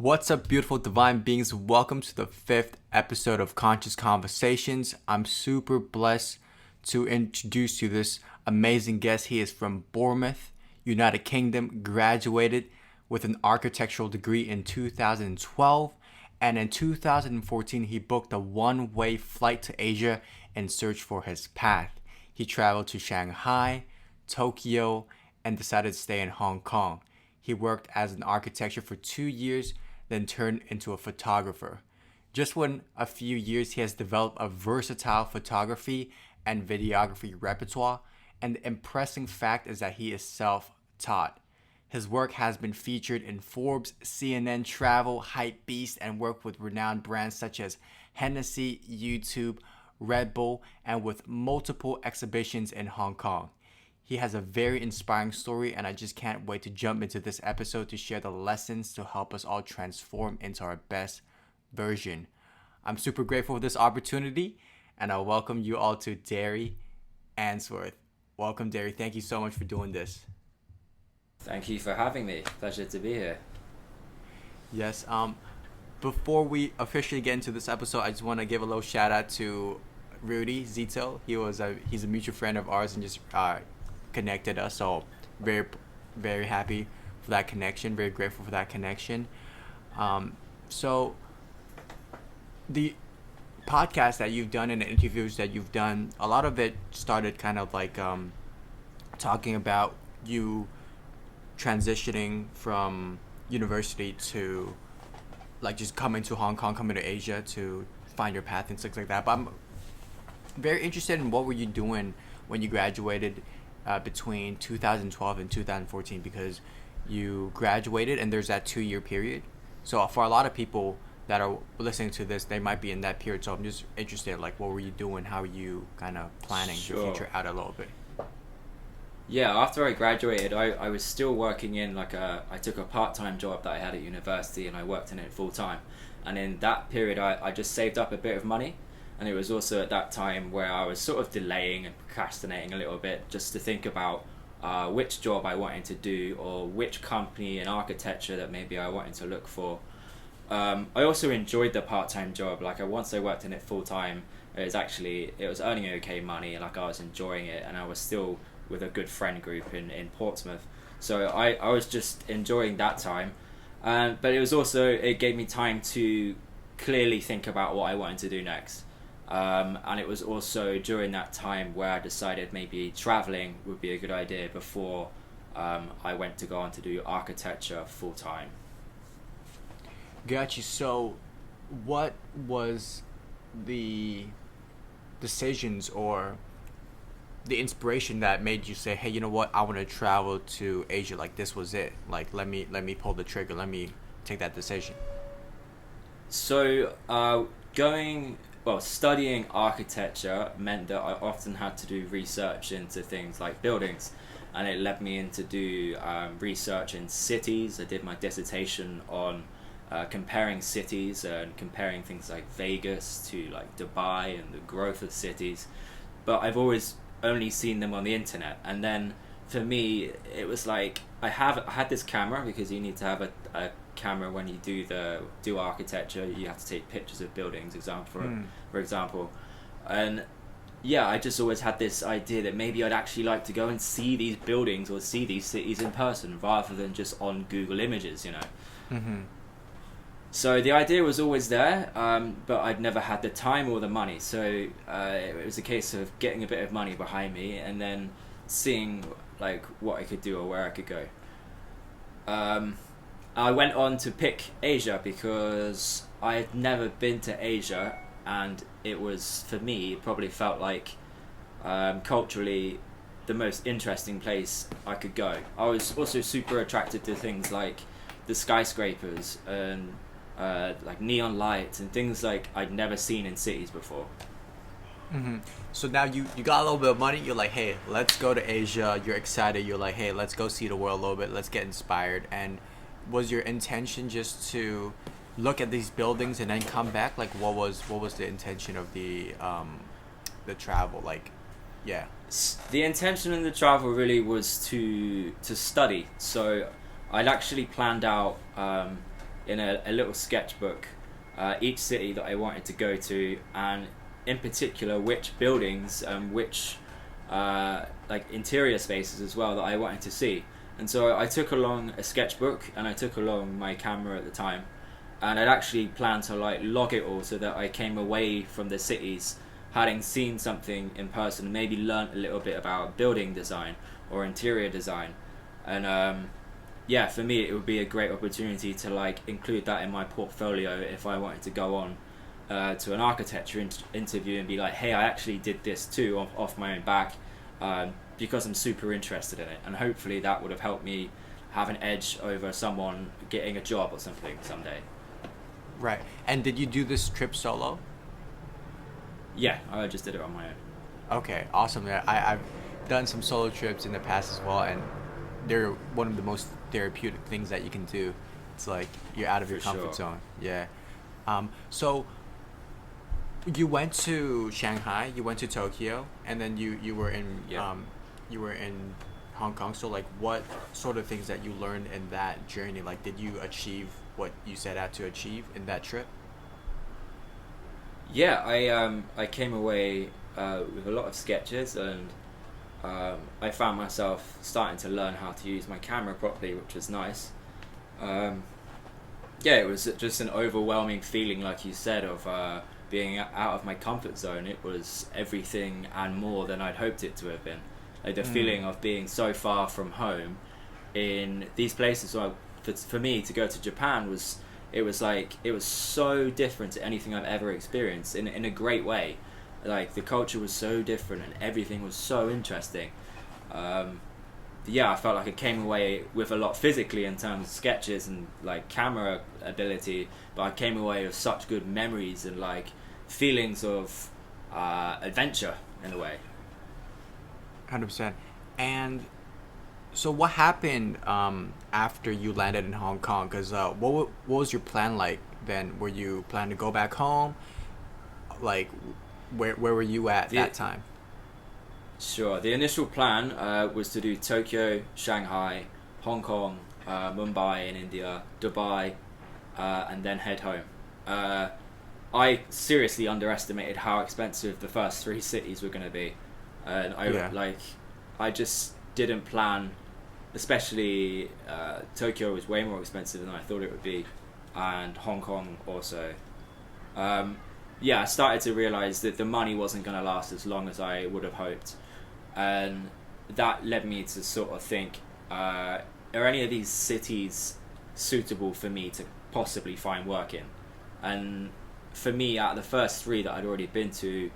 What's up, beautiful divine beings? Welcome to the 5th episode of Conscious Conversations. I'm super blessed to introduce you this amazing guest. He is from Bournemouth, United Kingdom, graduated with an architectural degree in 2012, and in 2014 he booked a one-way flight to Asia in search for his path. He traveled to Shanghai, Tokyo, and decided to stay in Hong Kong. He worked as an architect for 2 years, then turned into a photographer. Just within a few years, he has developed a versatile photography and videography repertoire, and the impressive fact is that he is self-taught. His work has been featured in Forbes, CNN Travel, Hypebeast, and worked with renowned brands such as Hennessy, YouTube, Redbull, and with multiple exhibitions in Hong Kong. He has a very inspiring story, and I just can't wait to jump into this episode to share the lessons to help us all transform into our best version. I'm super grateful for this opportunity, and I welcome you all to Derry Ainsworth. Welcome, Derry. Thank you so much for doing this. Thank you for having me. Pleasure to be here. Yes. Before we officially get into this episode, I just want to give a little shout out to Rudy Zito. He's a mutual friend of ours and just connected us, so very happy for that connection, very grateful for that connection. So the podcast that you've done and the interviews that you've done, a lot of it started kind of like talking about you transitioning from university to like just coming to Hong Kong, coming to Asia to find your path and things like that. But I'm very interested in what were you doing when you graduated between 2012 and 2014, because you graduated and there's that 2-year period. So for a lot of people that are listening to this, they might be in that period. So I'm just interested, like, what were you doing? How are you kind of planning your future out a little bit? Yeah, after I graduated, I was still working in I took a part-time job that I had at university and I worked in it full-time. And in that period, I just saved up a bit of money. And it was also at that time where I was sort of delaying and procrastinating a little bit just to think about which job I wanted to do or which company in architecture that maybe I wanted to look for. I also enjoyed the part-time job. Once I worked in it full-time, it was earning okay money. I was enjoying it, and I was still with a good friend group in Portsmouth. So I was just enjoying that time. But it gave me time to clearly think about what I wanted to do next. And it was also during that time where I decided maybe traveling would be a good idea before I went to go on to do architecture full time. Got you. So what was the decisions or the inspiration that made you say, hey, you know what, I want to travel to Asia? Like, this was it. Like, let me pull the trigger. Let me take that decision. So studying architecture meant that I often had to do research into things like buildings, and it led me into do research in cities. I did my dissertation on comparing cities and comparing things like Vegas to like Dubai and the growth of cities, but I've always only seen them on the internet. And then for me, it was like I had this camera, because you need to have a camera when you do architecture. You have to take pictures of buildings, for example. And yeah, I just always had this idea that maybe I'd actually like to go and see these buildings or see these cities in person rather than just on Google Images, Mm-hmm. So the idea was always there, but I'd never had the time or the money. So it was a case of getting a bit of money behind me and then seeing like what I could do or where I could go. I went on to pick Asia because I had never been to Asia, and it was, for me, it probably felt like culturally the most interesting place I could go. I was also super attracted to things like the skyscrapers and like neon lights and things like I'd never seen in cities before. Mm-hmm. So now you got a little bit of money. You're like, hey, let's go to Asia. You're excited. You're like, hey, let's go see the world a little bit. Let's get inspired. And was your intention just to look at these buildings and then come back? Like, what was the intention of the travel? Like, yeah. The intention in the travel really was to study. So I'd actually planned out in a little sketchbook each city that I wanted to go to, and in particular which buildings and which like interior spaces as well that I wanted to see. And so I took along a sketchbook and I took along my camera at the time, and I'd actually planned to like log it all so that I came away from the cities having seen something in person and maybe learnt a little bit about building design or interior design. And yeah, for me it would be a great opportunity to like include that in my portfolio if I wanted to go on to an architecture interview and be like, hey, I actually did this too off my own back, because I'm super interested in it, and hopefully that would have helped me have an edge over someone getting a job or something someday. Right. And did you do this trip solo? Yeah, I just did it on my own. Okay, awesome. Yeah, I've done some solo trips in the past as well, and they're one of the most therapeutic things that you can do. It's like you're out of your comfort zone. Yeah. So you went to Shanghai, you went to Tokyo, and then you were in you were in Hong Kong. So like, what sort of things that you learned in that journey? Like, did you achieve what you set out to achieve in that trip? Yeah, I came away with a lot of sketches, and I found myself starting to learn how to use my camera properly, which was nice. Yeah, it was just an overwhelming feeling, like you said, of being out of my comfort zone. It was everything and more than I'd hoped it to have been. Like the feeling of being so far from home in these places. So for me to go to Japan was so different to anything I've ever experienced in a great way. Like the culture was so different and everything was so interesting. Yeah, I felt like I came away with a lot physically in terms of sketches and like camera ability, but I came away with such good memories and like feelings of adventure in a way. 100%. And so what happened after you landed in Hong Kong? Because what was your plan like then? Were you planning to go back home? Like, where were you at that time? Sure. The initial plan was to do Tokyo, Shanghai, Hong Kong, Mumbai in India, Dubai, and then head home. I seriously underestimated how expensive the first 3 cities were going to be, and I just didn't plan. Especially Tokyo was way more expensive than I thought it would be, and Hong Kong also. Yeah, I started to realize that the money wasn't going to last as long as I would have hoped, and that led me to sort of think, are any of these cities suitable for me to possibly find work in? And for me, out of the first 3 that I'd already been to,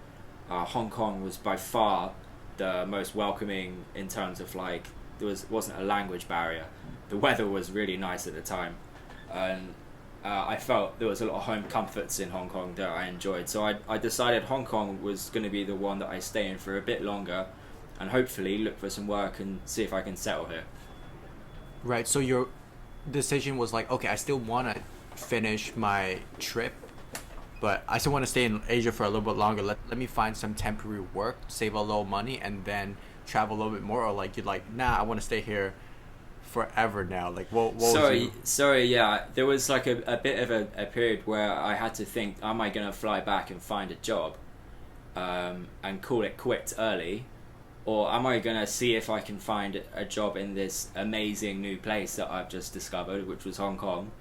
Hong Kong was by far the most welcoming in terms of like wasn't a language barrier. The weather was really nice at the time, and I felt there was a lot of home comforts in Hong Kong that I enjoyed. So I decided Hong Kong was going to be the one that I stay in for a bit longer, and hopefully look for some work and see if I can settle here. Right. So your decision was like, okay, I still want to finish my trip, but I still want to stay in Asia for a little bit longer. Let me find some temporary work, save a little money, and then travel a little bit more. Or like you're like, nah, I want to stay here forever now. Like, what sorry, yeah, there was like a bit of a period where I had to think, am I going to fly back and find a job and call it quits early, or am I going to see if I can find a job in this amazing new place that I've just discovered, which was Hong Kong.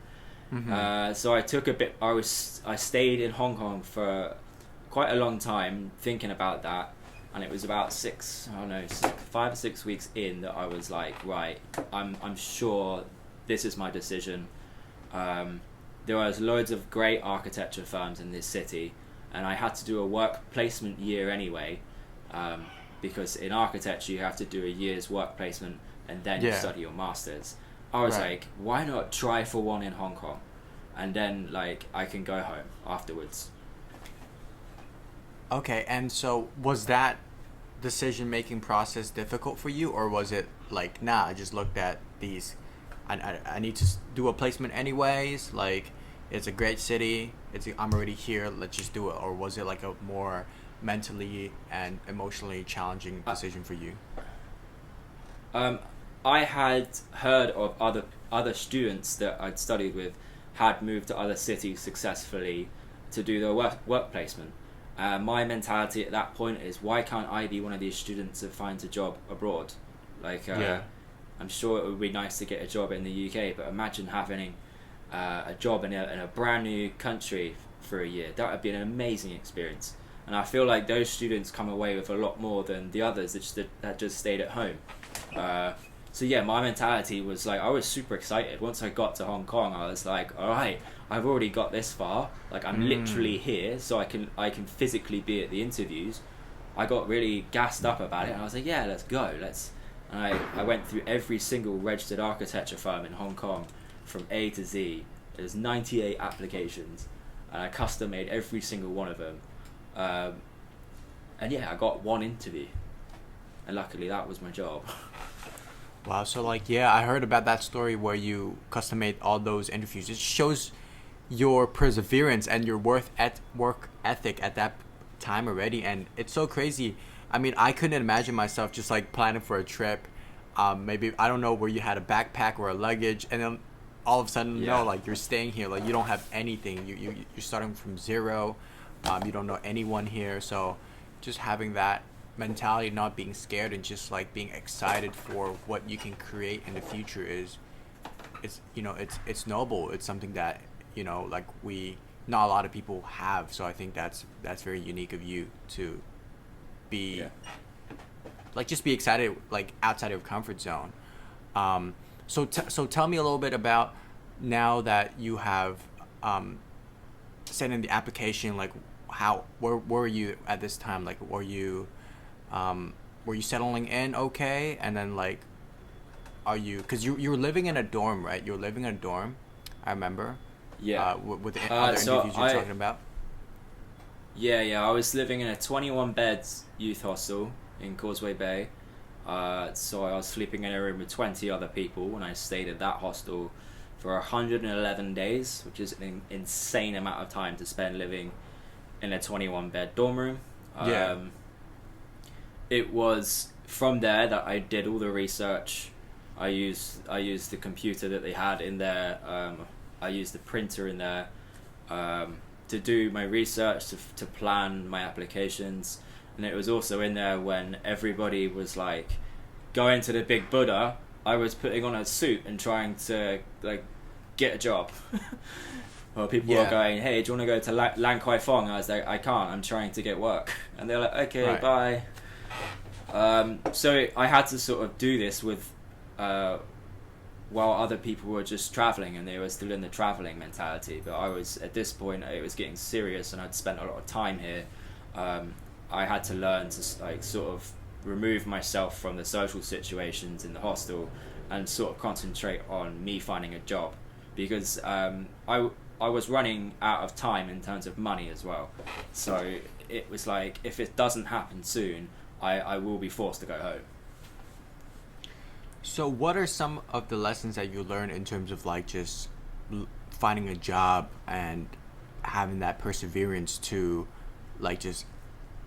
So I stayed in Hong Kong for quite a long time thinking about that, and it was about 5 or 6 weeks in that I was like, right, I'm sure this is my decision. There was loads of great architecture firms in this city, and I had to do a work placement year anyway, because in architecture you have to do a year's work placement and then you study your masters. I was like, why not try for one in Hong Kong, and then like I can go home afterwards. Okay, and so was that decision-making process difficult for you, or was it like, nah, I just looked at these, I need to do a placement anyways, like, it's a great city, I'm already here, let's just do it? Or was it like a more mentally and emotionally challenging decision for you? I had heard of other students that I'd studied with had moved to other cities successfully to do their work placement. My mentality at that point is, why can't I be one of these students that finds a job abroad? Like, I'm sure it would be nice to get a job in the UK, but imagine having a job in a brand new country for a year. That would be an amazing experience. And I feel like those students come away with a lot more than the others that just stayed at home. So yeah, my mentality was like, I was super excited. Once I got to Hong Kong, I was like, all right, I've already got this far. Like, I'm literally here, so I can physically be at the interviews. I got really gassed up about it, and I was like, yeah, let's go. And I went through every single registered architecture firm in Hong Kong from A to Z. There's 98 applications, and I custom made every single one of them. And yeah, I got one interview, and luckily that was my job. Wow, so like, yeah, I heard about that story where you custom made all those interviews. It shows your perseverance and your work ethic at that time already, and it's so crazy. I mean, I couldn't imagine myself just like planning for a trip. Maybe, I don't know, where you had a backpack or a luggage, and then all of a sudden, no, like, you're staying here, like, you don't have anything. You're starting from zero. You don't know anyone here, so just having that mentality, not being scared, and just like being excited for what you can create in the future it's noble. It's something that, like, not a lot of people have. So I think that's very unique of you to be like, just be excited, like, outside of your comfort zone. So tell me a little bit about, now that you have sent in the application, like, where were you at this time? Like, were you settling in okay? And then, like, because you were living in a dorm, right? You were living in a dorm, I remember. Yeah. With the other interviews you were talking about. Yeah, I was living in a 21 beds youth hostel in Causeway Bay. So I was sleeping in a room with 20 other people, and I stayed at that hostel for 111 days, which is an insane amount of time to spend living in a 21 bed dorm room. It was from there that I did all the research. I used the computer that they had in there. I used the printer in there to do my research, to plan my applications. And it was also in there when everybody was like going to the Big Buddha. I was putting on a suit and trying to, like, get a job. Or people were going, hey, do you want to go to Lang Kwai Fong? I was like, I can't, I'm trying to get work. And they're like, okay, right, bye. So I had to sort of do this with while other people were just traveling, and they were still in the traveling mentality. But I was, at this point, it was getting serious, and I'd spent a lot of time here. I had to learn to, like, sort of remove myself from the social situations in the hostel and sort of concentrate on me finding a job, because I was running out of time in terms of money as well. So it was like, if it doesn't happen soon, I will be forced to go home. So what are some of the lessons that you learned in terms of, like, just finding a job and having that perseverance to, like, just,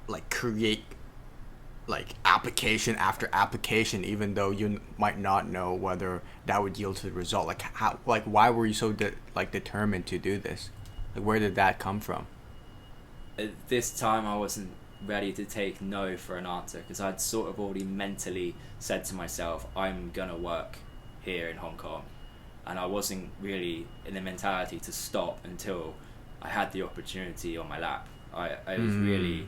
like, create, like, application after application, even though you might not know whether that would yield to the result? Like, how, like, why were you so determined to do this? Like, where did that come from? At this time, I wasn't ready to take no for an answer, because I'd sort of already mentally said to myself, I'm gonna work here in Hong Kong, and I wasn't really in the mentality to stop until I had the opportunity on my lap. I was really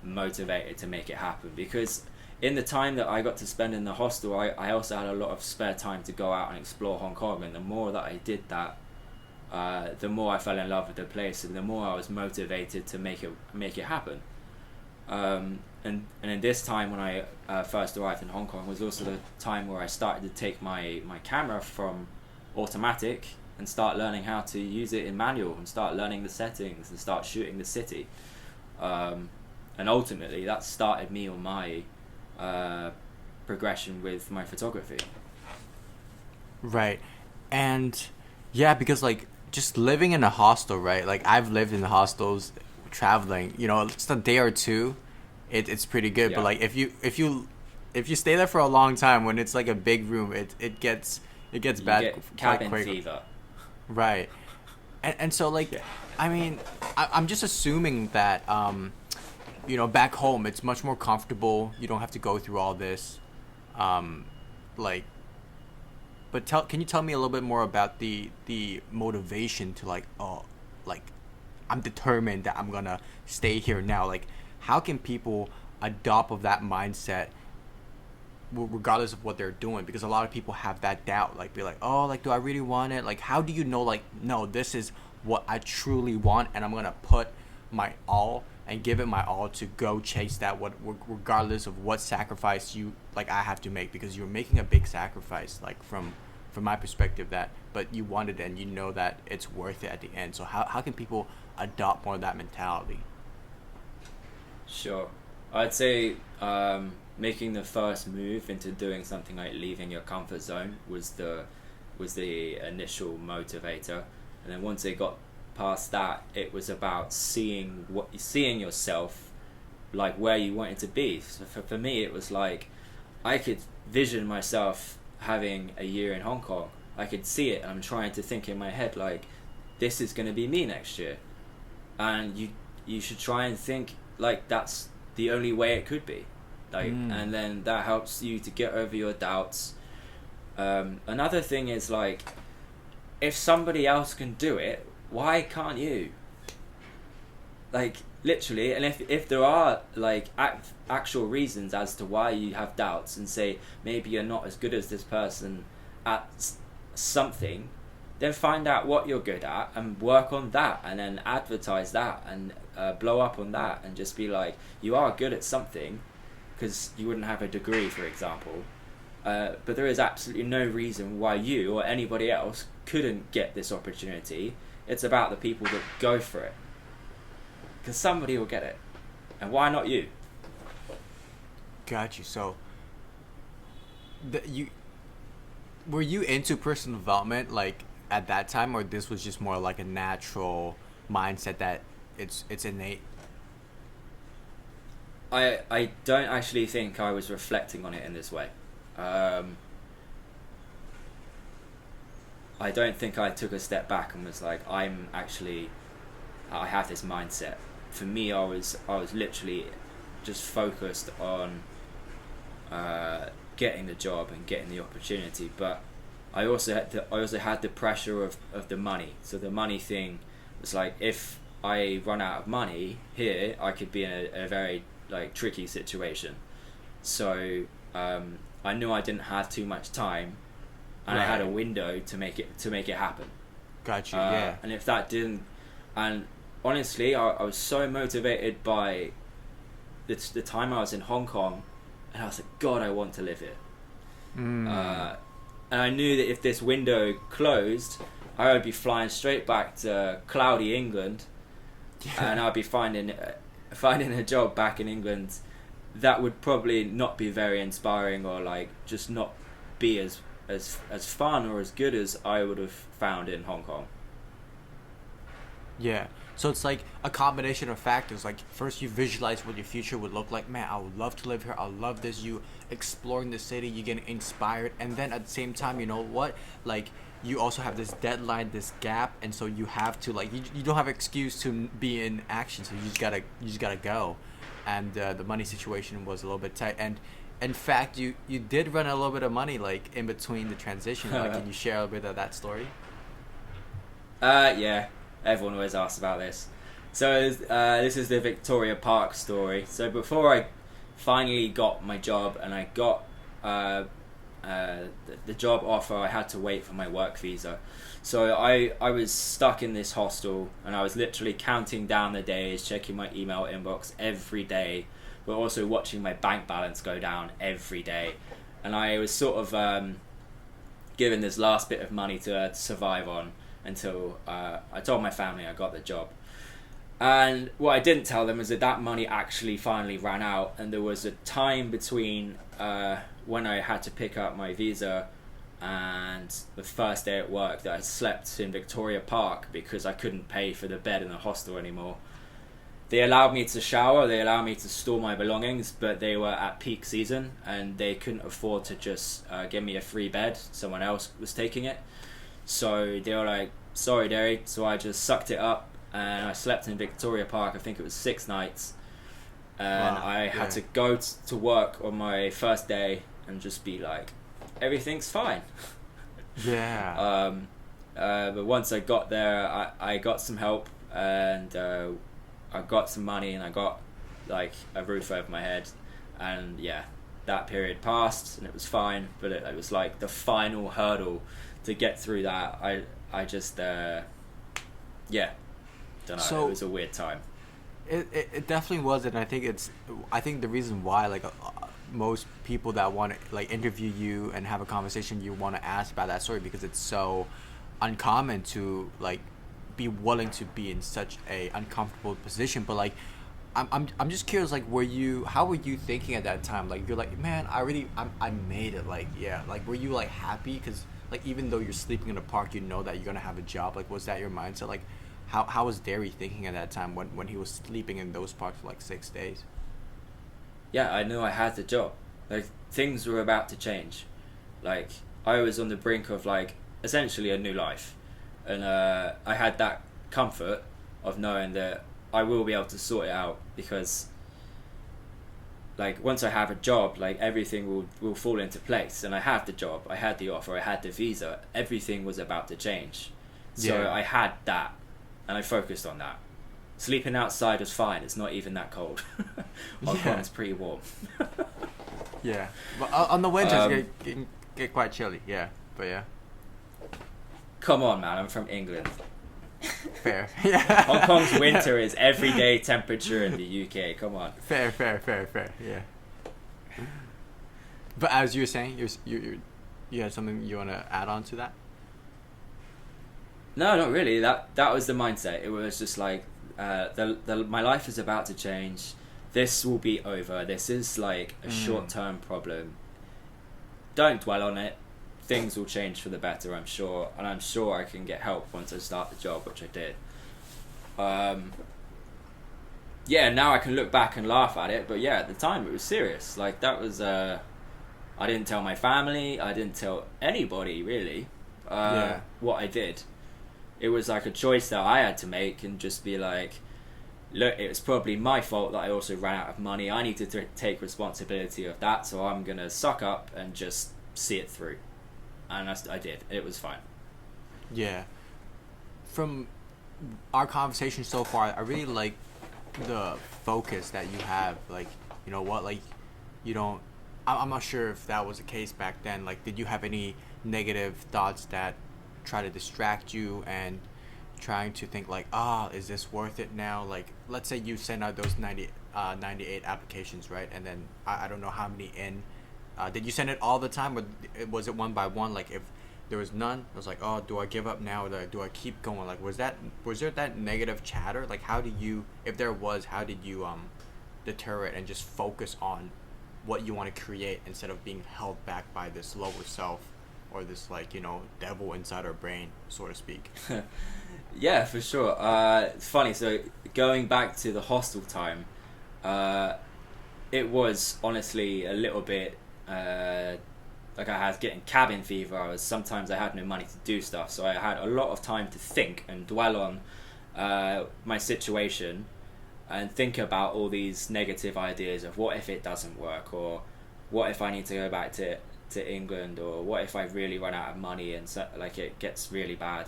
motivated to make it happen, because in the time that I got to spend in the hostel, I also had a lot of spare time to go out and explore Hong Kong, and the more that I did that, the more I fell in love with the place, and the more I was motivated to make it happen. And in this time when I first arrived in Hong Kong was also the time where I started to take my camera from automatic and start learning how to use it in manual, and start learning the settings and start shooting the city. And ultimately that started me on my progression with my photography. Right. And yeah, because, like, just living in a hostel, right? Like, I've lived in the hostels, traveling, just a day or two, it's pretty good. Yeah. But, like, if you stay there for a long time, when it's like a big room, it gets bad. Get cabin fever. Right. And so like, Yeah. I mean, I'm just assuming that back home it's much more comfortable. You don't have to go through all this, um, like. But can you tell me a little bit more about the motivation to like, oh, like, I'm determined that I'm gonna stay here now. Like, how can people adopt of that mindset regardless of what they're doing? Because a lot of people have that doubt, like, be like, oh, like, do I really want it? Like, how do you know, like, no, this is what I truly want, and I'm gonna put my all and give it my all to go chase that, what regardless of what sacrifice you like I have to make, because you're making a big sacrifice, like, from my perspective, that, but you want it and you know that it's worth it at the end. So how can people adopt more of that mentality? Sure. I'd say making the first move into doing something like leaving your comfort zone was the initial motivator, and then once it got past that, it was about seeing yourself like where you wanted to be. So for me, it was like I could vision myself having a year in Hong Kong. I could see it, and I'm trying to think in my head like, this is going to be me next year, and you should try and think like that's the only way it could be, like, and then that helps you to get over your doubts. Another thing is, like, if somebody else can do it, why can't you? Like, literally. And if there are like actual reasons as to why you have doubts, and say maybe you're not as good as this person at something, then find out what you're good at and work on that, and then advertise that, and blow up on that, and just be like, you are good at something, because you wouldn't have a degree, for example, but there is absolutely no reason why you or anybody else couldn't get this opportunity. It's about the people that go for it, because somebody will get it, and why not you? Got you. So were you into personal development, like, at that time, or this was just more like a natural mindset that it's innate? I don't actually think I was reflecting on it in this way. I don't think I took a step back and was like, I have this mindset. For me, I was literally just focused on getting the job and getting the opportunity, but I also had the pressure of the money. So the money thing was like, if I run out of money here, I could be in a very like tricky situation. So I knew I didn't have too much time, and I had a window to make it happen. Got you. Yeah. And if that didn't, and honestly, I was so motivated by the time I was in Hong Kong, and I was like, God, I want to live here. And I knew that if this window closed, I would be flying straight back to cloudy England, and I'd be finding a job back in England that would probably not be very inspiring, or like just not be as fun or as good as I would have found in Hong Kong. Yeah. So it's like a combination of factors. Like, first you visualize what your future would look like. Man, I would love to live here. I love this. You exploring the city, you get inspired, and then at the same time, you know what? Like, you also have this deadline, this gap, and so you have to, like, you don't have an excuse to be in action. So you just gotta go. And the money situation was a little bit tight. And in fact, you did run a little bit of money, like, in between the transition. Like, can you share a little bit of that story? Yeah. Everyone always asks about this. So this is the Victoria Park story. So before I finally got my job, and I got the job offer, I had to wait for my work visa. So I was stuck in this hostel, and I was literally counting down the days, checking my email inbox every day, but also watching my bank balance go down every day. And I was sort of given this last bit of money to survive on, until I told my family I got the job. And what I didn't tell them is that money actually finally ran out, and there was a time between when I had to pick up my visa and the first day at work that I slept in Victoria Park because I couldn't pay for the bed in the hostel anymore. They allowed me to shower, they allowed me to store my belongings, but they were at peak season and they couldn't afford to just give me a free bed. Someone else was taking it. So they were like, sorry, Derry. So I just sucked it up and I slept in Victoria Park. I think it was 6 nights. And Wow, I had to go to work on my first day and just be like, everything's fine. Yeah. But once I got there, I got some help, and I got some money, and I got like a roof over my head, and yeah, that period passed and it was fine. But it was like the final hurdle to get through that. I just don't know. So, it was a weird time. It definitely was, and I think the reason why like most people that want to like interview you and have a conversation, you want to ask about that story because it's so uncommon to like be willing to be in such a uncomfortable position. But like I'm just curious, like how were you thinking at that time? Like you're like, man, I made it. Like yeah, like were you like happy because like even though you're sleeping in a park, you know that you're gonna have a job. Like was that your mindset? Like how was Derry thinking at that time when he was sleeping in those parks for like 6 days? Yeah, I knew I had the job. Like things were about to change. Like I was on the brink of like essentially a new life, and I had that comfort of knowing that I will be able to sort it out because like once I have a job, like everything will fall into place. And I had the job, I had the offer, I had the visa. Everything was about to change, so Yeah. I had that, and I focused on that. Sleeping outside was fine. It's not even that cold. Hong Yeah. Kong's pretty warm. Yeah, but on the winters it can get quite chilly. Yeah, but yeah, Come on, man. I'm from England. fair. Yeah. Hong Kong's winter is everyday temperature in the UK. Come on. Fair. Yeah. But as you were saying, you had something you want to add on to that? No, not really. That was the mindset. It was just like, my life is about to change. This will be over. This is like a short-term problem. Don't dwell on it. Things will change for the better, I'm sure. And I'm sure I can get help once I start the job, which I did. Yeah, now I can look back and laugh at it. But yeah, at the time it was serious. Like that was... I didn't tell my family. I didn't tell anybody, really, what I did. It was like a choice that I had to make and just be like, look, it was probably my fault that I also ran out of money. I need to take responsibility of that, so I'm going to suck up and just see it through. And I did. It was fine. Yeah. From our conversation so far, I really like the focus that you have. Like, you know what, like, you don't... I'm not sure if that was the case back then. Like, did you have any negative thoughts that try to distract you and trying to think like, is this worth it now? Like, let's say you send out those 98 applications, right? And then I don't know how many in. Did you send it all the time, or was it one by one? Like, if there was none, I was like, oh, do I give up now, or do I keep going? Like, was there that negative chatter? Like, how did you, if there was, how did you deter it and just focus on what you want to create instead of being held back by this lower self or this, like, you know, devil inside our brain, so to speak? Yeah, for sure. It's funny. So going back to the hostel time, it was honestly a little bit like I was getting cabin fever. Sometimes I had no money to do stuff, so I had a lot of time to think and dwell on my situation and think about all these negative ideas of what if it doesn't work, or what if I need to go back to England, or what if I really run out of money and so, like it gets really bad.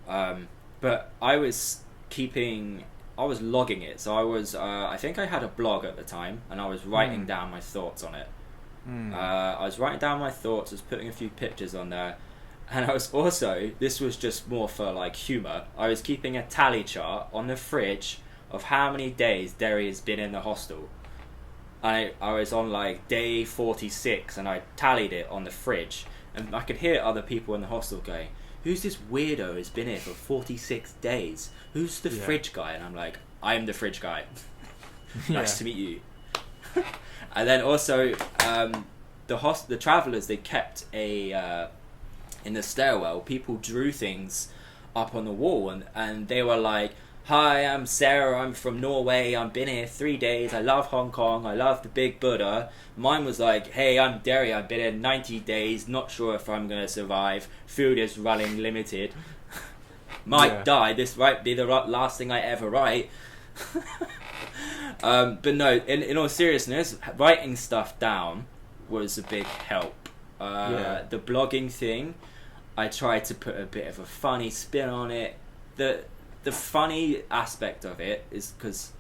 But I was logging it. So I was, I think I had a blog at the time, and I was writing down my thoughts on it. I was writing down my thoughts, I was putting a few pictures on there, and I was also, this was just more for like humour, I was keeping a tally chart on the fridge of how many days Derry has been in the hostel. I was on like day 46, and I tallied it on the fridge, and I could hear other people in the hostel going, who's this weirdo who's been here for 46 days? Who's the fridge guy? And I'm like, I'm the fridge guy. Nice to meet you. And then also, the travellers, they kept a, in the stairwell, people drew things up on the wall, and they were like, hi, I'm Sarah, I'm from Norway, I've been here 3 days, I love Hong Kong, I love the big Buddha. Mine was like, hey, I'm Derry, I've been here 90 days, not sure if I'm going to survive, food is running limited. might die. This might be the last thing I ever write. But no, in all seriousness, writing stuff down was a big help. The blogging thing, I tried to put a bit of a funny spin on it. The funny aspect of it is because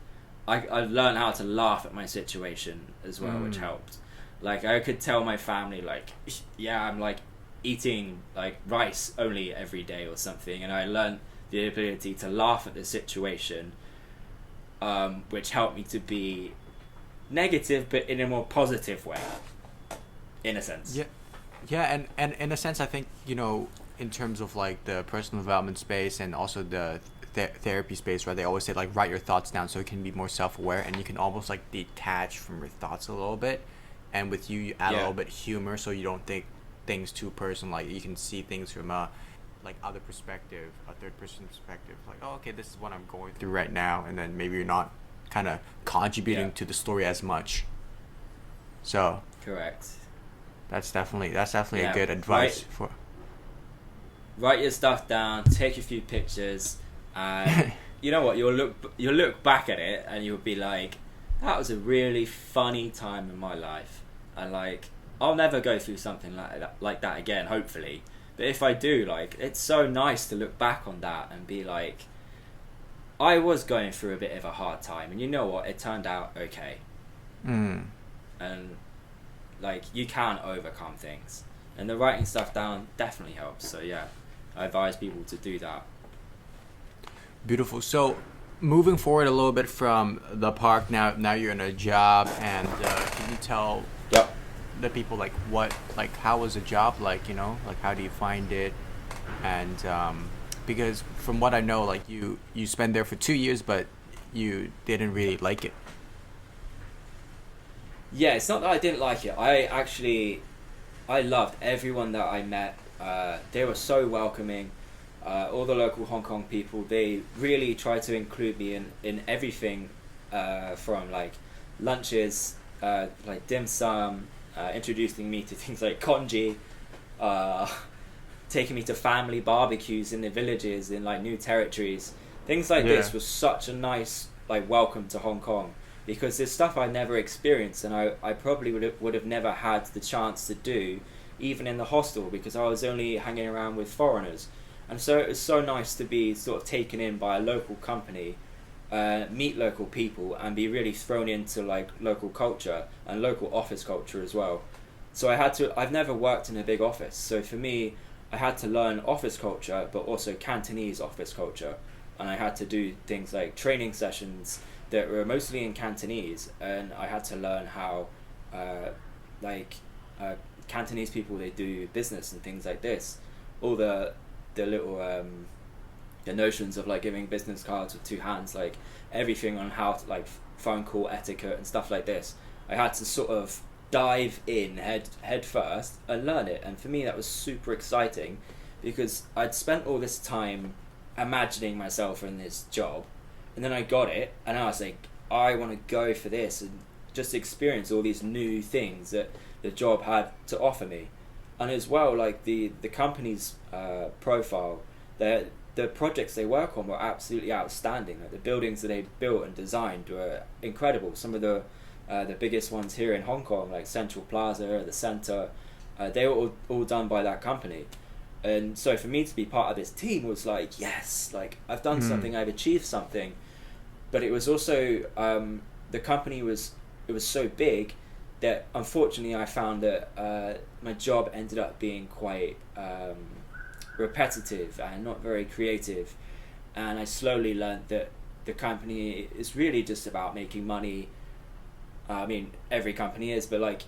I learned how to laugh at my situation as well, which helped. Like, I could tell my family, like, yeah, I'm like eating like rice only every day or something, and I learned the ability to laugh at the situation, which helped me to be negative but in a more positive way, in a sense. And in a sense, I think, you know, in terms of like the personal development space and also the therapy space, right, they always say like write your thoughts down so you can be more self-aware, and you can almost like detach from your thoughts a little bit, and with you add a little bit humor so you don't think things too personal. Like, you can see things from a like other perspective, a third person perspective, like, oh, okay, this is what I'm going through right now, and then maybe you're not kind of contributing to the story as much. So correct. That's definitely a good advice. Write your stuff down, take a few pictures, and you know what, you'll look back at it and you'll be like, that was a really funny time in my life, and like, I'll never go through something like that again, hopefully. But if I do, like, it's so nice to look back on that and be like, I was going through a bit of a hard time, and you know what, it turned out okay. And like, you can overcome things, and the writing stuff down definitely helps. So yeah, I advise people to do that. Beautiful. So moving forward a little bit from the park, now you're in a job, and can you tell the people like how was the job like, you know, like how do you find it? And because from what I know, like you spent there for 2 years, but you didn't really like it. Yeah, it's not that I didn't like it. I loved everyone that I met. They were so welcoming. All the local Hong Kong people, they really tried to include me in everything, from like lunches, like dim sum, introducing me to things like congee, taking me to family barbecues in the villages in like new territories. Things like this was such a nice like welcome to Hong Kong, because there's stuff I never experienced, and I probably would have never had the chance to do even in the hostel, because I was only hanging around with foreigners. And so it was so nice to be sort of taken in by a local company, meet local people, and be really thrown into like local culture and local office culture as well. So I've never worked in a big office, so for me, I had to learn office culture, but also Cantonese office culture. And I had to do things like training sessions that were mostly in Cantonese, and I had to learn how Cantonese people, they do business and things like this. All the little the notions of like giving business cards with two hands, like everything on how to like phone call etiquette and stuff like this. I had to sort of dive in head first and learn it, and for me that was super exciting, because I'd spent all this time imagining myself in this job, and then I got it, and I was like, I want to go for this and just experience all these new things that the job had to offer me. And as well, like the company's profile, the projects they work on were absolutely outstanding. Like the buildings that they built and designed were incredible. Some of the biggest ones here in Hong Kong, like Central Plaza, the Centre, they were all done by that company. And so for me to be part of this team was like, yes, like I've done something, I've achieved something. But it was also, the company was so big that unfortunately I found that my job ended up being quite repetitive and not very creative. And I slowly learned that the company is really just about making money. I mean, every company is, but like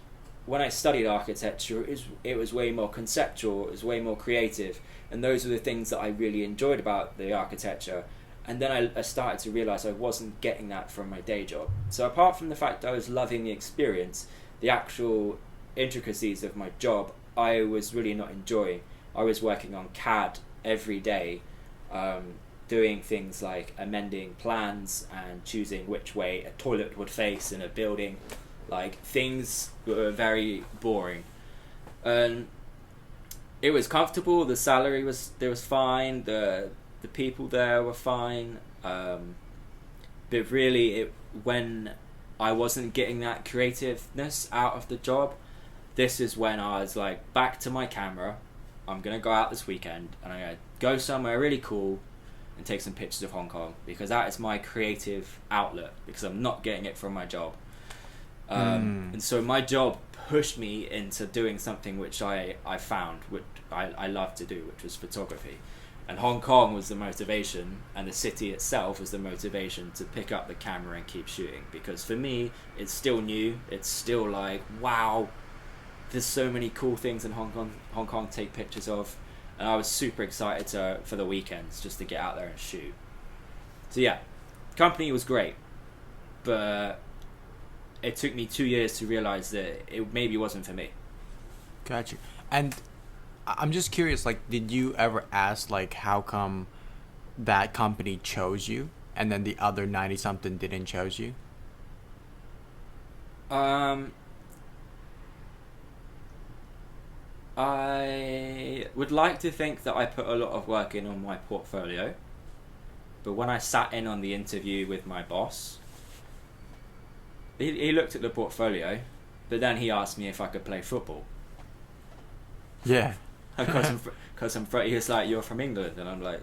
when I studied architecture, it was way more conceptual, it was way more creative, and those were the things that I really enjoyed about the architecture. And then I started to realise I wasn't getting that from my day job. So apart from the fact I was loving the experience, the actual intricacies of my job, I was really not enjoying. I was working on CAD every day, doing things like amending plans and choosing which way a toilet would face in a building. Like, things were very boring. And it was comfortable, the salary was fine, the The people there were fine. But really, when I wasn't getting that creativeness out of the job, this is when I was like, back to my camera. I'm going to go out this weekend and I'm going to go somewhere really cool and take some pictures of Hong Kong, because that is my creative outlet, because I'm not getting it from my job. And so my job pushed me into doing something which I found, which I love to do, which was photography. And Hong Kong was the motivation, and the city itself was the motivation to pick up the camera and keep shooting. Because for me, it's still new. It's still like, wow, there's so many cool things in Hong Kong to take pictures of. And I was super excited for the weekends just to get out there and shoot. So yeah, company was great, but it took me 2 years to realize that it maybe wasn't for me. Gotcha. And I'm just curious, like, did you ever ask, like, how come that company chose you and then the other 90-something didn't chose you? I would like to think that I put a lot of work in on my portfolio, but when I sat in on the interview with my boss, he looked at the portfolio, but then he asked me if I could play football. Yeah. Because he was like, you're from England, and I'm like,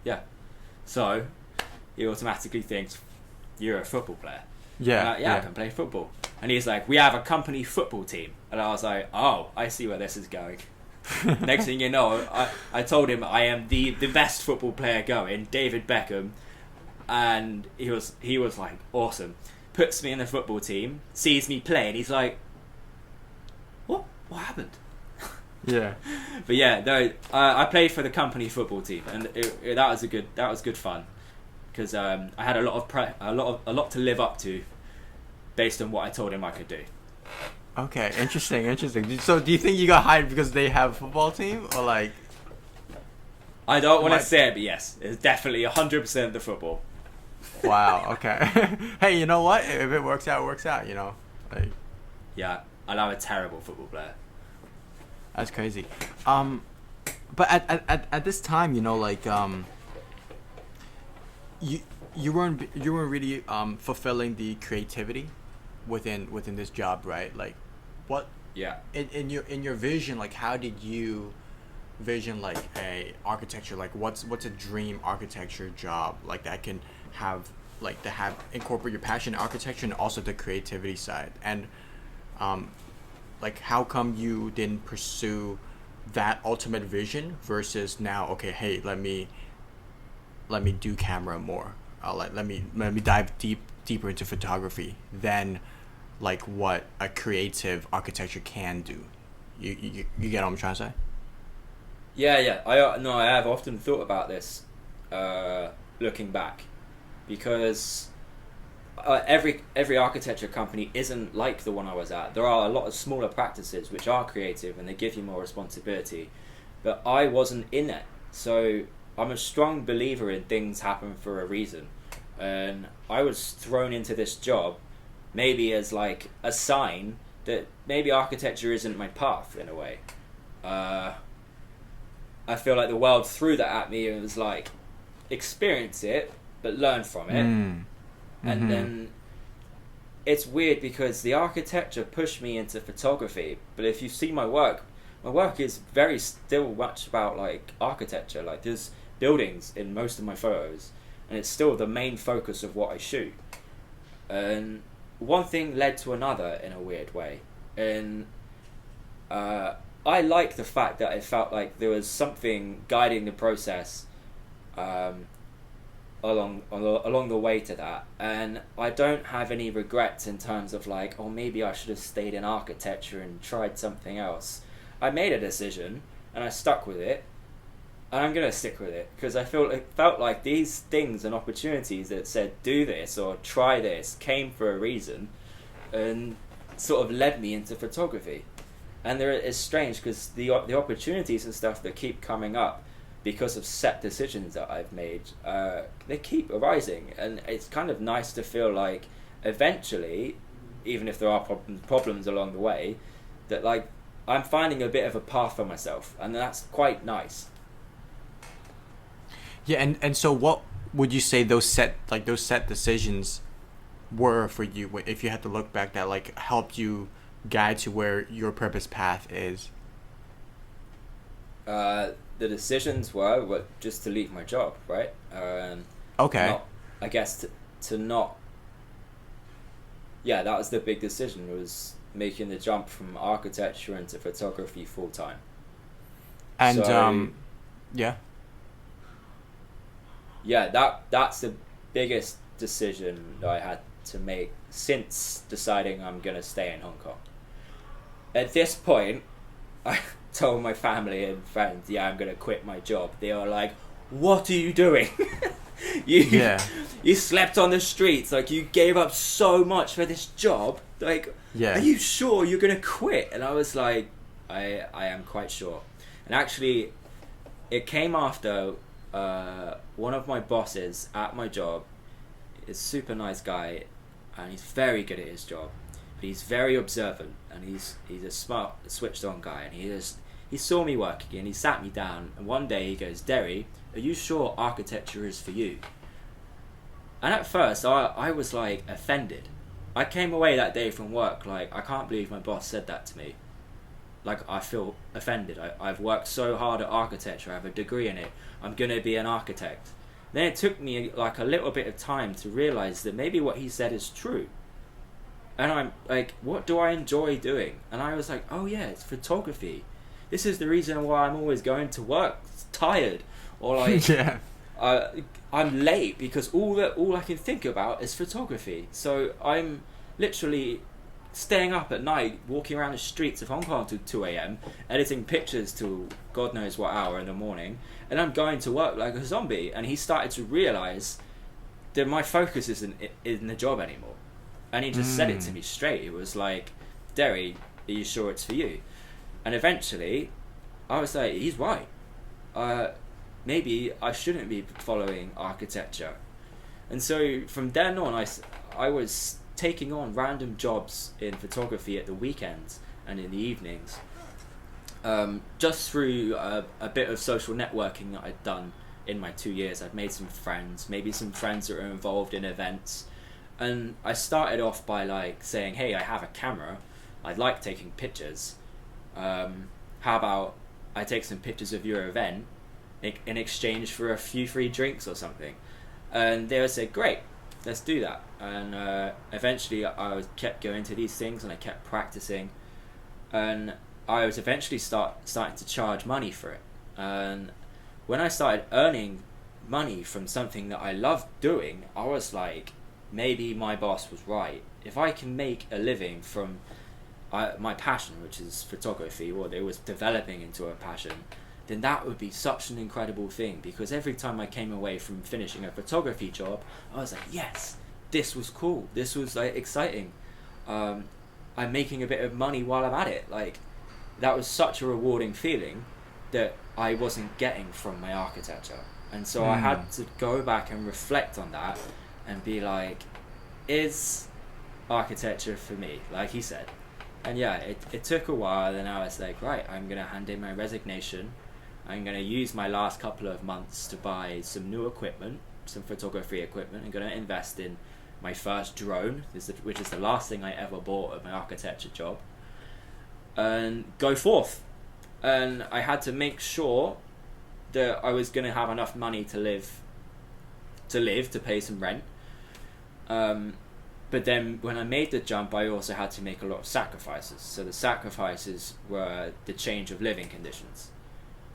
yeah. So he automatically thinks you're a football player. Yeah, yeah, I can play football. And he's like, we have a company football team. And I was like, oh, I see where this is going. Next thing you know, I told him I am the best football player going, David Beckham. And he was like, awesome. Puts me in the football team, sees me play, and he's like, what happened? Yeah. But yeah, no, I played for the company football team, and that was good fun, because I had a lot to live up to, based on what I told him I could do. Okay, interesting. So, do you think you got hired because they have a football team, or like? I don't want to say it, but yes, it's definitely 100% the football. Wow. Okay. Hey, you know what? If it works out, it works out. You know, like. Yeah, and I'm a terrible football player. That's crazy. But at this time, you know, like you weren't really fulfilling the creativity within this job, right? Like, what? Yeah. In your vision, like, how did you vision like a architecture? Like, what's a dream architecture job like that can have like to have incorporate your passion in architecture and also the creativity side? And like, how come you didn't pursue that ultimate vision versus now, okay, hey, let me do camera more. Let me dive deeper into photography than like what a creative architecture can do. You get what I'm trying to say? Yeah. I have often thought about this, looking back, because every architecture company isn't like the one I was at. There are a lot of smaller practices which are creative and they give you more responsibility, but I wasn't in it. So I'm a strong believer in things happen for a reason, and I was thrown into this job maybe as like a sign that maybe architecture isn't my path in a way. I feel like the world threw that at me and was like, experience it but learn from it. And then it's weird because the architecture pushed me into photography, but if you see my work is very still much about like architecture. Like, there's buildings in most of my photos, and it's still the main focus of what I shoot. And one thing led to another in a weird way, and I like the fact that it felt like there was something guiding the process along the way to that, and I don't have any regrets in terms of like, oh, maybe I should have stayed in architecture and tried something else. I made a decision and I stuck with it, and I'm gonna stick with it because it felt like these things and opportunities that said do this or try this came for a reason and sort of led me into photography. And it's strange because the opportunities and stuff that keep coming up because of set decisions that I've made, they keep arising, and it's kind of nice to feel like eventually, even if there are problems along the way, that like I'm finding a bit of a path for myself, and that's quite nice. Yeah, and so what would you say those set decisions were for you, if you had to look back, that like helped you guide to where your purpose path is? The decisions were just to leave my job, right? Okay. Not, I guess, to not. Yeah, that was the big decision, was making the jump from architecture into photography full time. And So yeah. yeah, that's the biggest decision that I had to make since deciding I'm gonna stay in Hong Kong. At this point, I told my family and friends, yeah, I'm gonna quit my job. They were like, "What are you doing? you Yeah. you slept on the streets, like you gave up so much for this job. Like, Yeah. are you sure you're gonna quit?" And I was like, I am quite sure. And actually, it came after one of my bosses at my job is a super nice guy, and he's very good at his job, but he's very observant, and he's a smart, switched on guy, and he saw me working and he sat me down, and one day he goes, "Derry, are you sure architecture is for you?" And at first I was like offended. I came away that day from work like, I can't believe my boss said that to me. Like, I feel offended. I've worked so hard at architecture, I have a degree in it, I'm gonna be an architect. Then it took me like a little bit of time to realise that maybe what he said is true. And I'm like, what do I enjoy doing? And I was like, oh yeah, it's photography. This is the reason why I'm always going to work tired, or like Yeah. I'm late, because all I can think about is photography. So I'm literally staying up at night, walking around the streets of Hong Kong till 2 a.m, editing pictures till God knows what hour in the morning, and I'm going to work like a zombie. And he started to realise that my focus isn't in the job anymore. And he just said it to me straight. It was like, "Derry, are you sure it's for you?" And eventually, I was like, he's right. Maybe I shouldn't be following architecture. And so from then on, I was taking on random jobs in photography at the weekends and in the evenings, just through a bit of social networking that I'd done in my 2 years. I'd made some friends, maybe some friends that are involved in events, and I started off by like saying, "Hey, I have a camera, I'd like taking pictures. How about I take some pictures of your event in exchange for a few free drinks or something?" And they would say, "Great, let's do that." And eventually I kept going to these things, and I kept practicing, and I was eventually starting to charge money for it. And when I started earning money from something that I loved doing, I was like, maybe my boss was right. If I can make a living from my passion, which is photography, or it was developing into a passion, then that would be such an incredible thing. Because every time I came away from finishing a photography job, I was like, yes, this was cool, this was like exciting, I'm making a bit of money while I'm at it. Like, that was such a rewarding feeling that I wasn't getting from my architecture. And so I had to go back and reflect on that and be like, is architecture for me, like he said? And yeah, it took a while, and I was like, right, I'm going to hand in my resignation. I'm going to use my last couple of months to buy some new equipment, some photography equipment. I'm going to invest in my first drone, which is the last thing I ever bought at my architecture job, and go forth. And I had to make sure that I was going to have enough money to live, to pay some rent. But then when I made the jump, I also had to make a lot of sacrifices. So the sacrifices were the change of living conditions.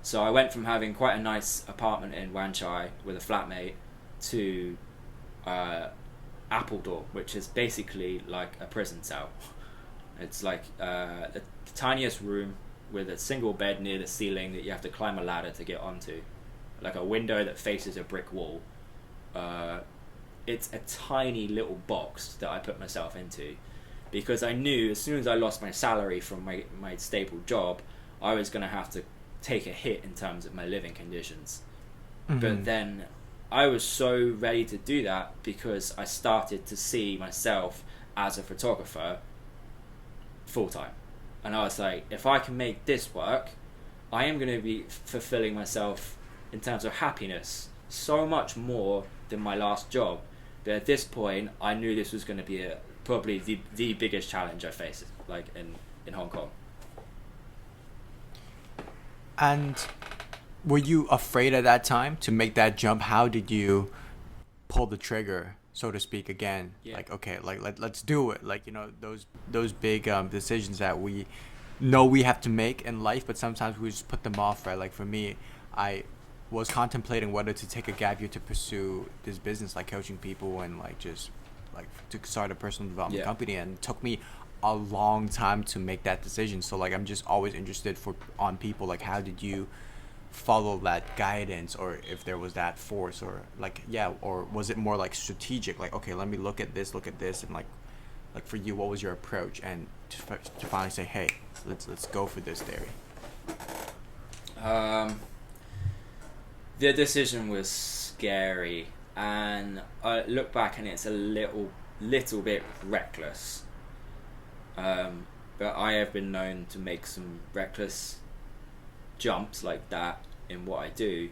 So I went from having quite a nice apartment in Wan Chai with a flatmate to Appledore, which is basically like a prison cell. It's like the tiniest room with a single bed near the ceiling that you have to climb a ladder to get onto, like a window that faces a brick wall. It's a tiny little box that I put myself into, because I knew as soon as I lost my salary from my stable job, I was going to have to take a hit in terms of my living conditions. But then I was so ready to do that, because I started to see myself as a photographer full time. And I was like, if I can make this work, I am going to be fulfilling myself in terms of happiness so much more than my last job. But at this point, I knew this was going to be probably the biggest challenge I faced, like in Hong Kong. And were you afraid at that time to make that jump? How did you pull the trigger, so to speak, again? Yeah. Like, okay, like let's do it. Like, those big decisions that we know we have to make in life, but sometimes we just put them off, right? Like for me, I was contemplating whether to take a gap year to pursue this business, like coaching people and like just like to start a personal development company, and it took me a long time to make that decision. So like I'm just always interested on people, like how did you follow that guidance, or if there was that force, or like or was it more like strategic, like okay, let me look at this, and like for you, what was your approach, and to finally say, hey, let's go for this, Derry? The decision was scary, and I look back and it's a little bit reckless. But I have been known to make some reckless jumps like that in what I do.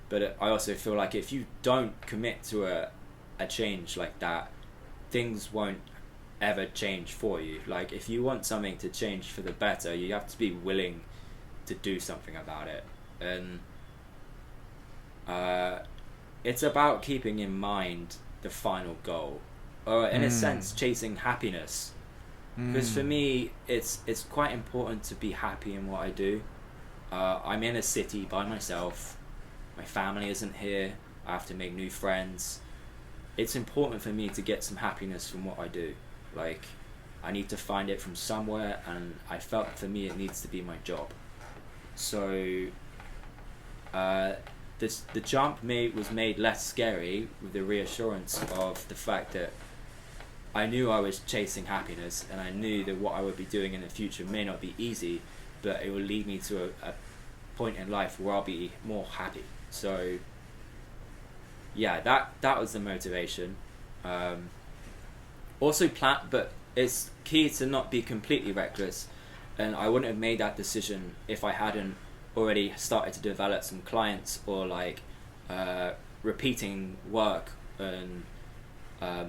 But I also feel like if you don't commit to a change like that, things won't ever change for you. Like if you want something to change for the better, you have to be willing to do something about it. And it's about keeping in mind the final goal, or in a sense chasing happiness. Because for me, it's quite important to be happy in what I do. I'm in a city by myself. My family isn't here. I have to make new friends. It's important for me to get some happiness from what I do. Like, I need to find it from somewhere, and I felt for me it needs to be my job. So, the jump was made less scary with the reassurance of the fact that I knew I was chasing happiness, and I knew that what I would be doing in the future may not be easy, but it will lead me to a point in life where I'll be more happy. So yeah, that was the motivation. Also but it's key to not be completely reckless, and I wouldn't have made that decision if I hadn't already started to develop some clients, or like repeating work and